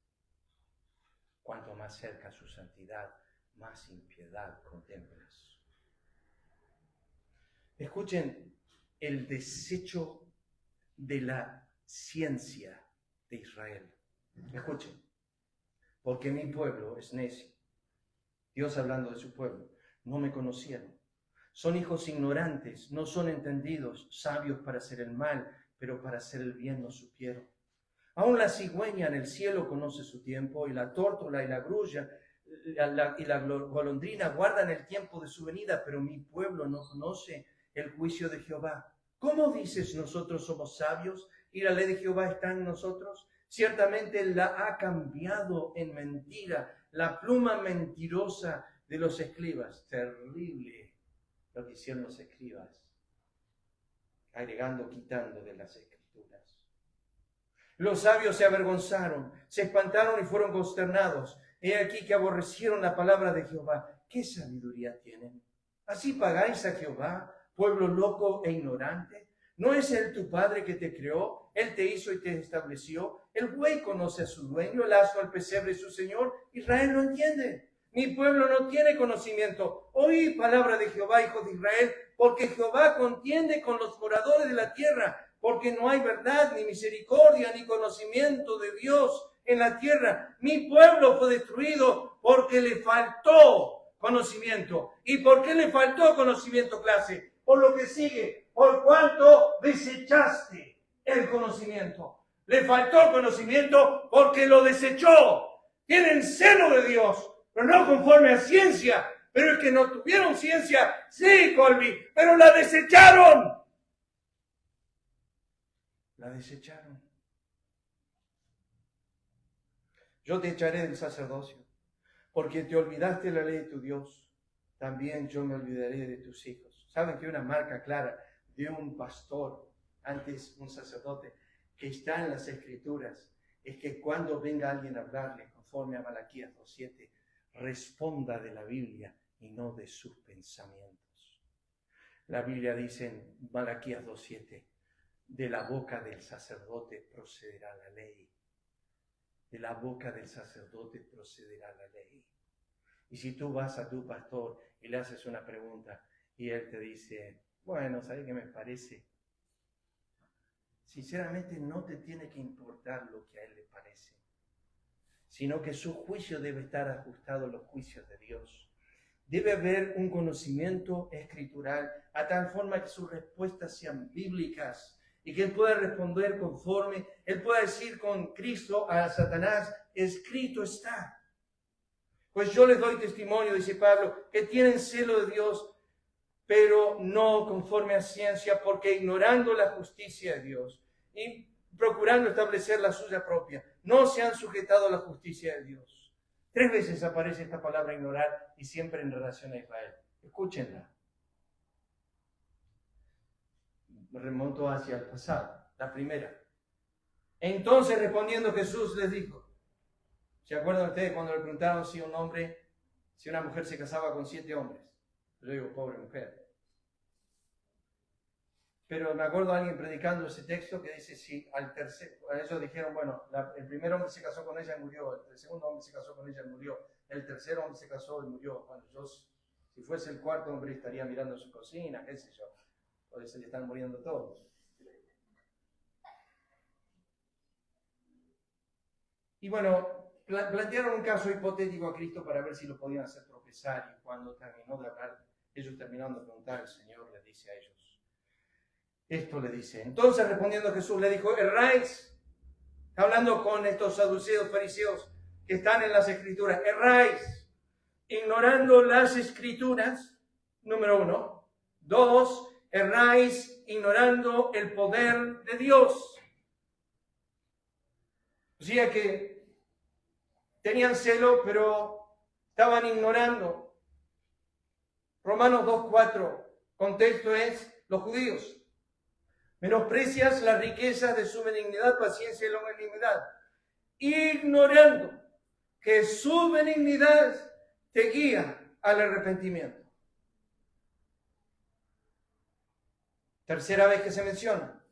S1: Cuanto más cerca su santidad, más impiedad contemplas. Escuchen el desecho de la ciencia de Israel. Escuchen, porque mi pueblo es necio. Dios hablando de su pueblo, no me conocieron. Son hijos ignorantes, no son entendidos, sabios para hacer el mal, pero para hacer el bien no supieron. Aún la cigüeña en el cielo conoce su tiempo, y la tórtola y la grulla y la golondrina guardan el tiempo de su venida, pero mi pueblo no conoce el juicio de Jehová. ¿Cómo dices nosotros somos sabios y la ley de Jehová está en nosotros? Ciertamente Él la ha cambiado en mentira, la pluma mentirosa de los escribas. Terrible lo que hicieron los escribas, agregando, quitando de las escrituras. Los sabios se avergonzaron, se espantaron y fueron consternados. He aquí que aborrecieron la palabra de Jehová. ¿Qué sabiduría tienen? ¿Así pagáis a Jehová, pueblo loco e ignorante? ¿No es Él tu Padre que te creó? Él te hizo y te estableció. El buey conoce a su dueño, el asno al pesebre de su Señor. Israel no entiende. Mi pueblo no tiene conocimiento. Oí palabra de Jehová, hijos de Israel, porque Jehová contiende con los moradores de la tierra, porque no hay verdad, ni misericordia, ni conocimiento de Dios en la tierra. Mi pueblo fue destruido porque le faltó conocimiento. ¿Y por qué le faltó conocimiento, clase? Por lo que sigue, por cuanto desechaste el conocimiento. Le faltó conocimiento porque lo desechó. Tienen celo de Dios, pero no conforme a ciencia. Pero es que no tuvieron ciencia, sí, Colby, pero la desecharon. La desecharon. Yo te echaré del sacerdocio, porque te olvidaste la ley de tu Dios. También yo me olvidaré de tus hijos. ¿Saben que una marca clara de un pastor, antes un sacerdote, que está en las Escrituras, es que cuando venga alguien a hablarle, conforme a Malaquías 2:7, responda de la Biblia y no de sus pensamientos? La Biblia dice en Malaquías 2:7, de la boca del sacerdote procederá la ley. De la boca del sacerdote procederá la ley. Y si tú vas a tu pastor y le haces una pregunta y él te dice, bueno, ¿sabes qué me parece? Sinceramente no te tiene que importar lo que a él le parece, sino que su juicio debe estar ajustado a los juicios de Dios. Debe haber un conocimiento escritural a tal forma que sus respuestas sean bíblicas y que él pueda responder conforme, él pueda decir con Cristo a Satanás, escrito está. Pues yo les doy testimonio, dice Pablo, que tienen celo de Dios, pero no conforme a ciencia, porque ignorando la justicia de Dios. Y procurando establecer la suya propia. No se han sujetado a la justicia de Dios. 3 veces aparece esta palabra ignorar y siempre en relación a Israel. Escúchenla. Me remonto hacia el pasado. La primera. Entonces respondiendo Jesús les dijo. ¿Se acuerdan ustedes cuando le preguntaron si una mujer se casaba con 7 hombres? Yo digo, pobre mujer. Pero me acuerdo de alguien predicando ese texto que dice, si ellos dijeron, bueno, el primer hombre se casó con ella y murió, el segundo hombre se casó con ella y murió, el tercer hombre se casó y murió. Bueno, si fuese el cuarto hombre estaría mirando su cocina, qué sé yo. Por eso le están muriendo todos. Y bueno, plantearon un caso hipotético a Cristo para ver si lo podían hacer tropezar. Y cuando terminó de hablar, ellos terminaron de preguntar, el Señor les dice a ellos. Esto le dice. Entonces respondiendo Jesús le dijo, erráis, hablando con estos saduceos, fariseos que están en las Escrituras, erráis, ignorando las Escrituras, número 1. 2, erráis, ignorando el poder de Dios. O sea que tenían celo, pero estaban ignorando. Romanos 2:4, contexto es los judíos. Menosprecias las riquezas de su benignidad, paciencia y longanimidad, ignorando que su benignidad te guía al arrepentimiento. Tercera vez que se menciona.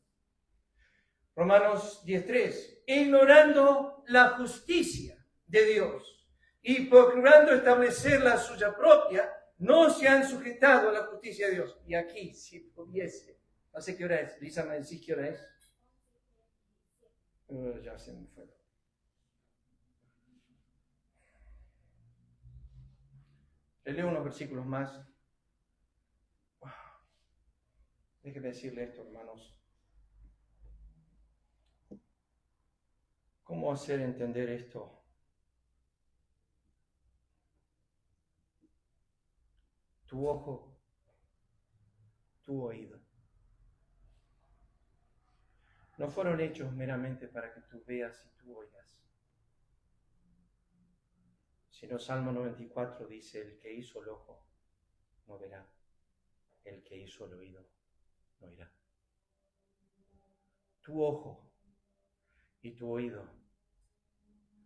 S1: Romanos 10:3, ignorando la justicia de Dios y procurando establecer la suya propia, no se han sujetado a la justicia de Dios. Y aquí, si pudiese, no sé qué hora es, Lisa, ¿me decís qué hora es? Ya se me fue. Le leo unos versículos más. Déjenme decirle esto, hermanos. ¿Cómo hacer entender esto? Tu ojo, tu oído. No fueron hechos meramente para que tú veas y tú oigas. Sino Salmo 94 dice, el que hizo el ojo no verá, el que hizo el oído no oirá. Tu ojo y tu oído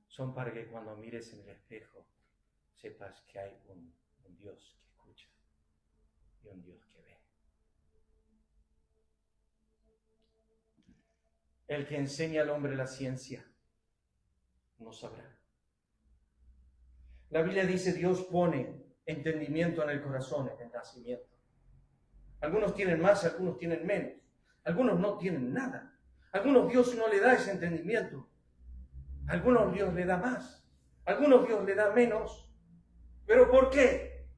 S1: son para que cuando mires en el espejo sepas que hay un Dios que escucha y un Dios que ve. El que enseña al hombre la ciencia no sabrá. La Biblia dice Dios pone entendimiento en el corazón en el nacimiento. Algunos tienen más, algunos tienen menos. Algunos no tienen nada. Algunos Dios no le da ese entendimiento. Algunos Dios le da más. Algunos Dios le da menos. ¿Pero por qué?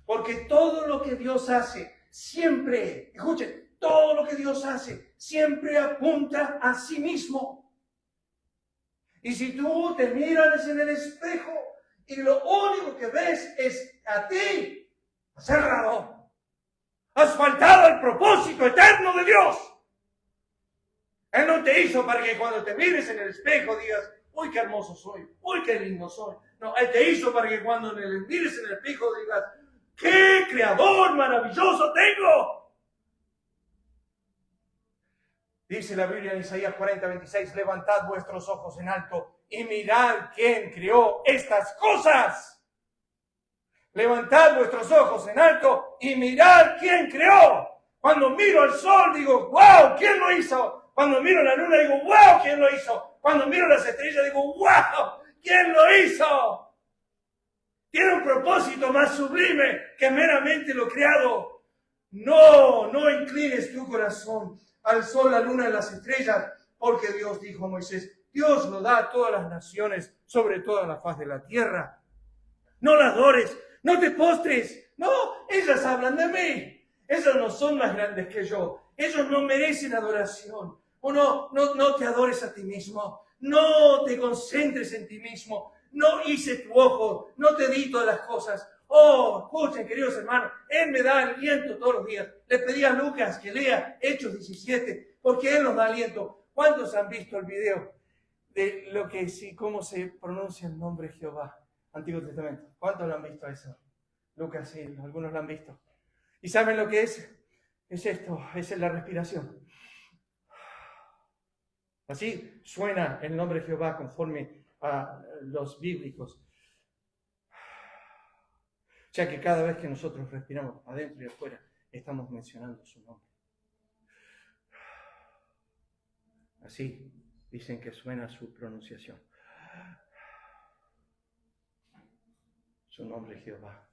S1: Porque todo lo que Dios hace siempre, escuchen, todo lo que Dios hace siempre apunta a sí mismo. Y si tú te miras en el espejo y lo único que ves es a ti, has errado. Has faltado al propósito eterno de Dios. Él no te hizo para que cuando te mires en el espejo digas, uy, qué hermoso soy, uy, qué lindo soy. No, Él te hizo para que cuando mires en el espejo digas, qué creador maravilloso tengo. Dice la Biblia en Isaías 40:26, levantad vuestros ojos en alto y mirad quién creó estas cosas. Levantad vuestros ojos en alto y mirad quién creó. Cuando miro al sol digo, wow, ¿quién lo hizo? Cuando miro la luna digo, wow, ¿quién lo hizo? Cuando miro las estrellas digo, wow, ¿quién lo hizo? Tiene un propósito más sublime que meramente lo creado. No inclines tu corazón al sol, la luna y las estrellas, porque Dios dijo a Moisés, Dios lo da a todas las naciones, sobre toda la faz de la tierra. No las adores, no te postres, no, ellas hablan de mí. Ellos no son más grandes que yo, ellos no merecen adoración. O no te adores a ti mismo, no te concentres en ti mismo, no hice tu ojo, no te di todas las cosas. Oh, escuchen, queridos hermanos, Él me da aliento todos los días. Le pedí a Lucas que lea Hechos 17, porque Él nos da aliento. ¿Cuántos han visto el video de lo que sí, cómo se pronuncia el nombre Jehová? Antiguo Testamento. ¿Cuántos lo han visto eso? Lucas, sí, algunos lo han visto. ¿Y saben lo que es? Es esto, es la respiración. Así suena el nombre Jehová conforme a los bíblicos. O sea que cada vez que nosotros respiramos adentro y afuera, estamos mencionando su nombre. Así dicen que suena su pronunciación. Su nombre Jehová.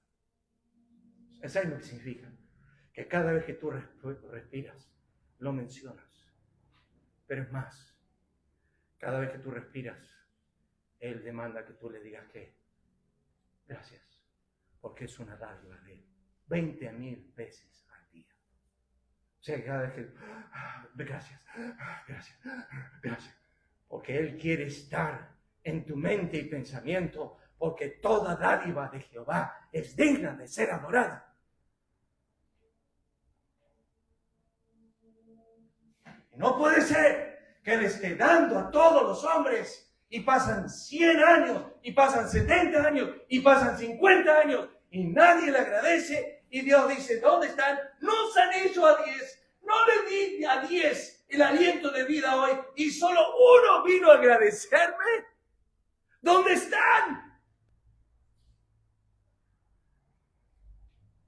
S1: Eso es lo que significa. Que cada vez que tú respiras, lo mencionas. Pero es más, cada vez que tú respiras, Él demanda que tú le digas que gracias, porque es una dádiva de Él. 20,000 veces al día. O sea, cada vez que gracias, gracias, gracias. Porque Él quiere estar en tu mente y pensamiento, porque toda dádiva de Jehová es digna de ser adorada. No puede ser que le esté dando a todos los hombres y pasan 100 años, y pasan 70 años, y pasan 50 años, y nadie le agradece, y Dios dice, ¿dónde están? No se han hecho a 10, no le di a 10 el aliento de vida hoy, y solo uno vino a agradecerme. ¿Dónde están?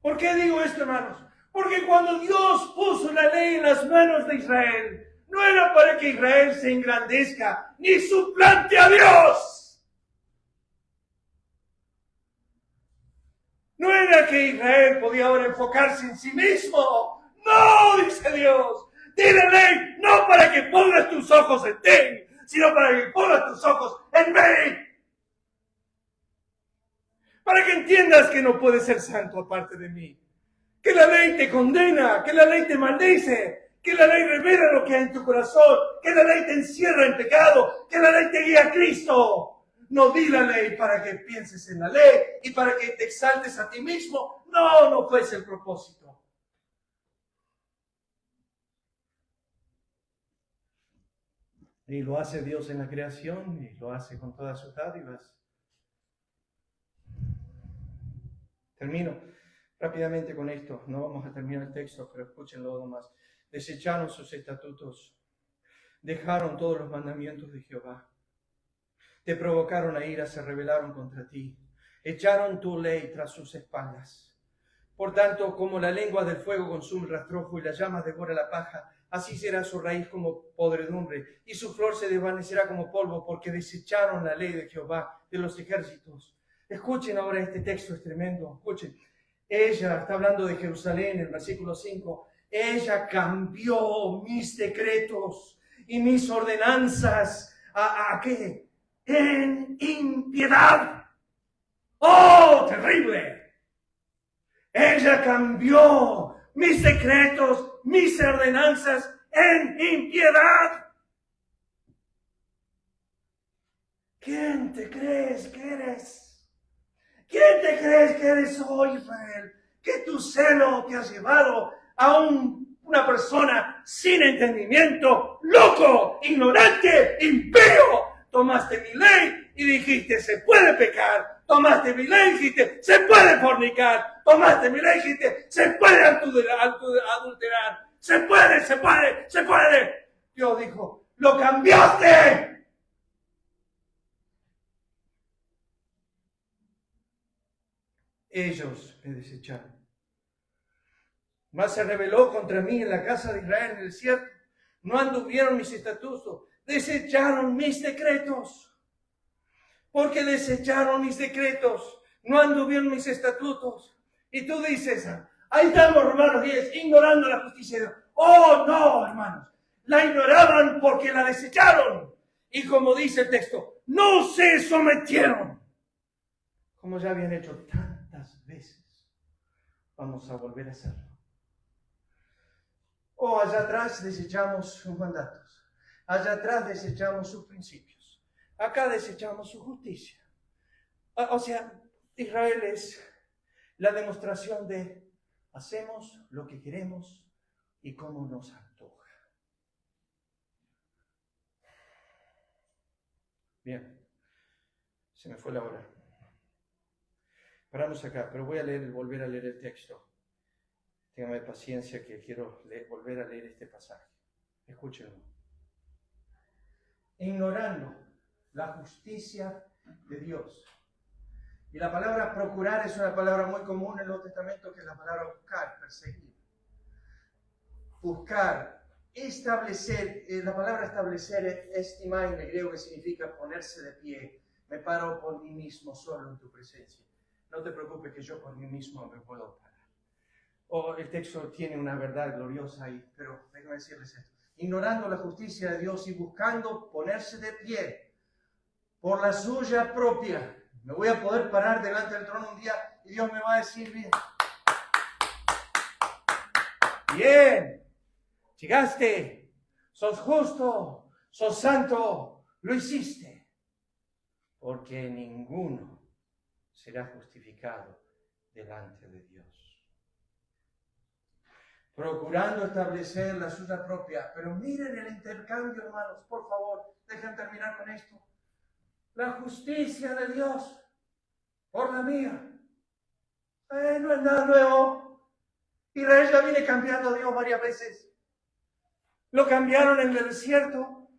S1: ¿Por qué digo esto, hermanos? Porque cuando Dios puso la ley en las manos de Israel, no era para que Israel se engrandezca, ni suplante a Dios. No era que Israel podía ahora enfocarse en sí mismo. No, dice Dios. Di la ley no para que pongas tus ojos en ti, sino para que pongas tus ojos en mí. Para que entiendas que no puedes ser santo aparte de mí. Que la ley te condena, que la ley te maldice, que la ley revela lo que hay en tu corazón, que la ley te encierra en pecado, que la ley te guía a Cristo. No di la ley para que pienses en la ley y para que te exaltes a ti mismo. No, no fue ese el propósito. Y lo hace Dios en la creación y lo hace con todas sus dádivas. Termino rápidamente con esto. No vamos a terminar el texto, pero escúchenlo nomás. Desecharon sus estatutos. Dejaron todos los mandamientos de Jehová. Te provocaron a ira, se rebelaron contra ti. Echaron tu ley tras sus espaldas. Por tanto, como la lengua del fuego consume el rastrojo y las llamas devora la paja, así será su raíz como podredumbre, y su flor se desvanecerá como polvo, porque desecharon la ley de Jehová, de los ejércitos. Escuchen ahora este texto, es tremendo. Escuchen. Ella, está hablando de Jerusalén en el versículo 5, ella cambió mis decretos y mis ordenanzas. ¿A qué? En impiedad. ¡Oh, terrible! Ella cambió mis decretos, mis ordenanzas en impiedad. ¿Quién te crees que eres? ¿Quién te crees que eres hoy, Israel? Que tu celo te has llevado a una persona sin entendimiento, loco, ignorante, impío. Tomaste mi ley y dijiste, se puede pecar. Tomaste mi ley y dijiste, se puede fornicar. Tomaste mi ley y dijiste, se puede adulterar. Se puede, se puede, se puede. Dios dijo, lo cambiaste. Ellos me desecharon. Mas se rebeló contra mí en la casa de Israel en el desierto. No anduvieron mis estatutos. Desecharon mis decretos. Porque desecharon mis decretos. No anduvieron mis estatutos. Y tú dices, ahí estamos, Romanos 10, ignorando la justicia de Dios. Oh, no, hermanos. La ignoraban porque la desecharon. Y como dice el texto, no se sometieron. Como ya habían hecho tantas veces, vamos a volver a hacerlo. Allá atrás desechamos sus mandatos. Allá atrás desechamos sus principios. Acá desechamos su justicia. O sea, Israel es la demostración de hacemos lo que queremos y cómo nos antoja. Bien, se me fue la hora. Paramos acá, pero voy a volver a leer el texto. Téngame paciencia que quiero volver a leer este pasaje. Escúchenlo. Ignorando la justicia de Dios. Y la palabra procurar es una palabra muy común en el Nuevo Testamento, que es la palabra buscar, perseguir. Buscar, establecer, la palabra establecer es estimar en el griego, que significa ponerse de pie. Me paro por mí mismo solo en tu presencia. No te preocupes que yo por mí mismo me puedo parar. El texto tiene una verdad gloriosa ahí, pero déjenme decirles esto. Ignorando la justicia de Dios y buscando ponerse de pie por la suya propia. Me voy a poder parar delante del trono un día y Dios me va a decir, bien, llegaste, sos justo, sos santo, lo hiciste. Porque ninguno será justificado delante de Dios. Procurando establecer la suya propia. Pero miren el intercambio, hermanos, por favor, dejen terminar con esto. La justicia de Dios por la mía. No es nada nuevo. Israel ya viene cambiando a Dios varias veces. Lo cambiaron en el desierto.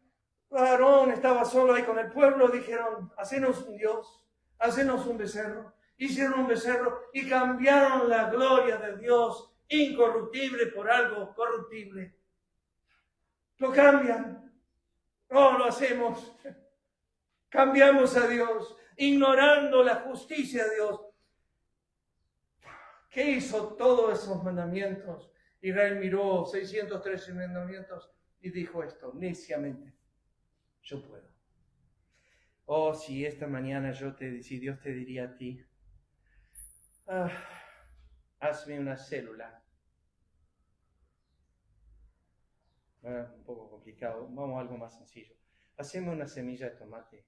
S1: Aarón estaba solo ahí con el pueblo. Dijeron, hacenos un Dios, hacenos un becerro. Hicieron un becerro y cambiaron la gloria de Dios incorruptible por algo corruptible. Lo cambian. No lo hacemos. Cambiamos a Dios, ignorando la justicia de Dios. ¿Qué hizo todos esos mandamientos? Israel miró 613 mandamientos y dijo esto, neciamente, yo puedo. Oh, si esta mañana si Dios te diría a ti, hazme una célula. Un poco complicado, vamos a algo más sencillo. Haceme una semilla de tomate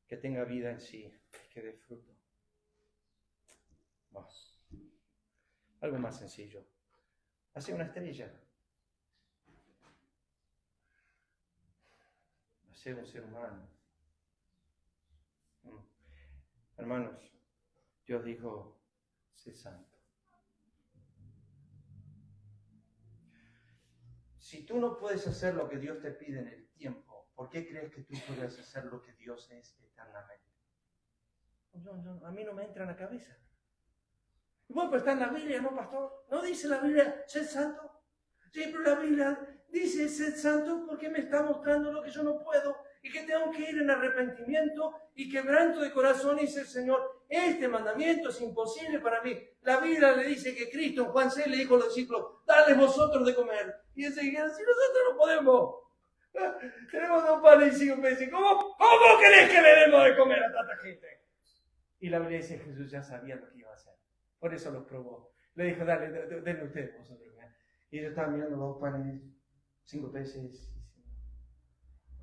S1: que tenga vida en sí, que dé fruto. Vamos. Algo más sencillo. Hace una estrella. Hace un ser humano. Hermanos, Dios dijo, sé santo. Si tú no puedes hacer lo que Dios te pide en el tiempo, ¿por qué crees que tú puedes hacer lo que Dios es eternamente? A mí no me entra en la cabeza. Bueno, pero está en la Biblia, ¿no, pastor? ¿No dice la Biblia, sed santo? Sí, pero la Biblia dice, sed santo, porque me está mostrando lo que yo no puedo y que tengo que ir en arrepentimiento y quebranto de corazón. Y dice el Señor, este mandamiento es imposible para mí. La Biblia le dice que Cristo en Juan 6 le dijo a los discípulos, dale vosotros de comer. Y él seguía, si nosotros no podemos, tenemos 2 panes y 5 peces, ¿cómo querés que le demos de comer a tanta gente? Y la Biblia dice, Jesús ya sabía lo que iba a hacer. Por eso los probó. Le dijo, dale, denle ustedes vosotros. Y ellos estaban mirando 2 panes, 5 peces.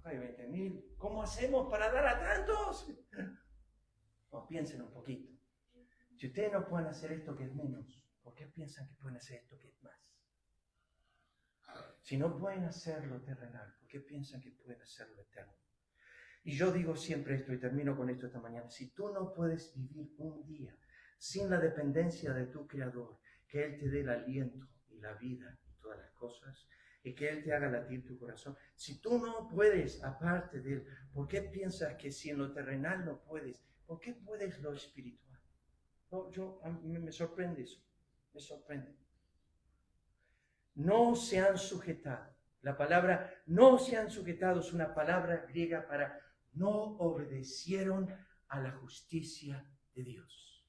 S1: Hay 20.000. ¿Cómo hacemos para dar a tantos? No, piensen un poquito. Si ustedes no pueden hacer esto que es menos, ¿por qué piensan que pueden hacer esto que es más? Si no pueden hacer lo terrenal, ¿por qué piensan que pueden hacer lo eterno? Y yo digo siempre esto, y termino con esto esta mañana. Si tú no puedes vivir un día sin la dependencia de tu Creador, que Él te dé el aliento y la vida y todas las cosas, y que Él te haga latir tu corazón. Si tú no puedes, aparte de Él, ¿por qué piensas que si en lo terrenal no puedes, por qué puedes lo espiritual? No, a mí me sorprende eso, me sorprende. No se han sujetado. La palabra no se han sujetado es una palabra griega para no obedecieron a la justicia de Dios.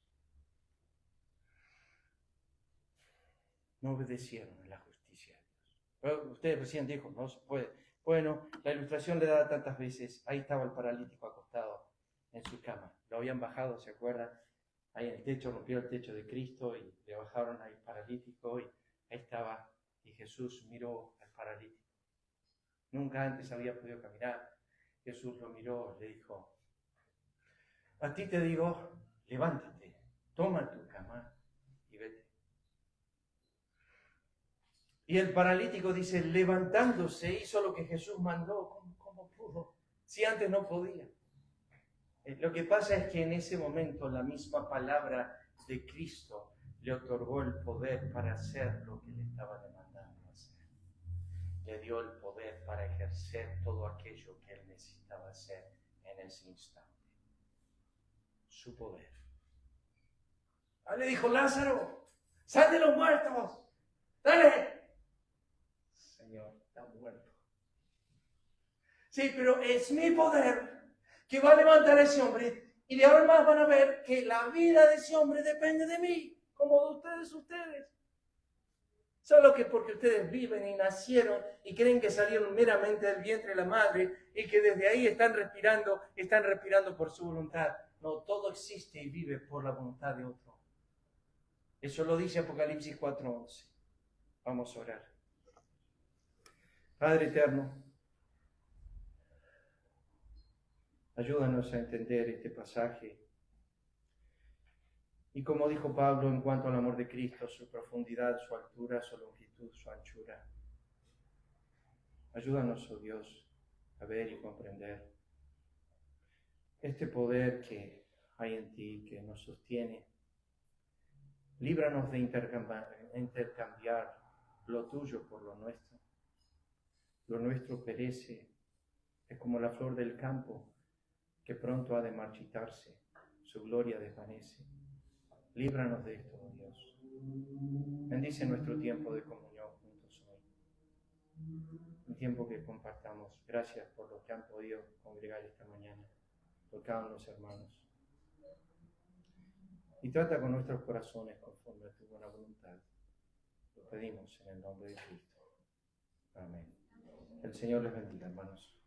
S1: No obedecieron a la justicia de Dios. Pero usted recién dijo, no se puede. Bueno, la ilustración le da tantas veces. Ahí estaba el paralítico acostado en su cama. Lo habían bajado, ¿se acuerdan? Ahí en el techo, rompió el techo de Cristo y le bajaron ahí paralítico y ahí estaba. Y Jesús miró al paralítico. Nunca antes había podido caminar. Jesús lo miró, le dijo, a ti te digo, levántate, toma tu cama y vete. Y el paralítico dice, levantándose, hizo lo que Jesús mandó. ¿Cómo pudo? si antes no podía. Lo que pasa es que en ese momento la misma palabra de Cristo le otorgó el poder para hacer lo que le estaba demandando hacer. Le dio el poder para ejercer todo aquello que él necesitaba hacer en ese instante. Su poder. Le dijo: Lázaro, sal de los muertos, dale. Señor, está muerto. Sí, pero es mi poder que va a levantar a ese hombre, y de ahora en más van a ver que la vida de ese hombre depende de mí, como de ustedes. Solo que porque ustedes viven y nacieron y creen que salieron meramente del vientre de la madre y que desde ahí están respirando por su voluntad. No, todo existe y vive por la voluntad de otro. Eso lo dice Apocalipsis 4:11. Vamos a orar. Padre eterno, ayúdanos a entender este pasaje. Y como dijo Pablo en cuanto al amor de Cristo, su profundidad, su altura, su longitud, su anchura. Ayúdanos, oh Dios, a ver y comprender este poder que hay en ti, que nos sostiene. Líbranos de intercambiar lo tuyo por lo nuestro. Lo nuestro perece, es como la flor del campo, que pronto ha de marchitarse, su gloria desvanece. Líbranos de esto, oh Dios. Bendice nuestro tiempo de comunión juntos hoy. Un tiempo que compartamos. Gracias por los que han podido congregar esta mañana, por cada uno de los hermanos. Y trata con nuestros corazones conforme a tu buena voluntad. Lo pedimos en el nombre de Cristo. Amén. El Señor les bendiga, hermanos.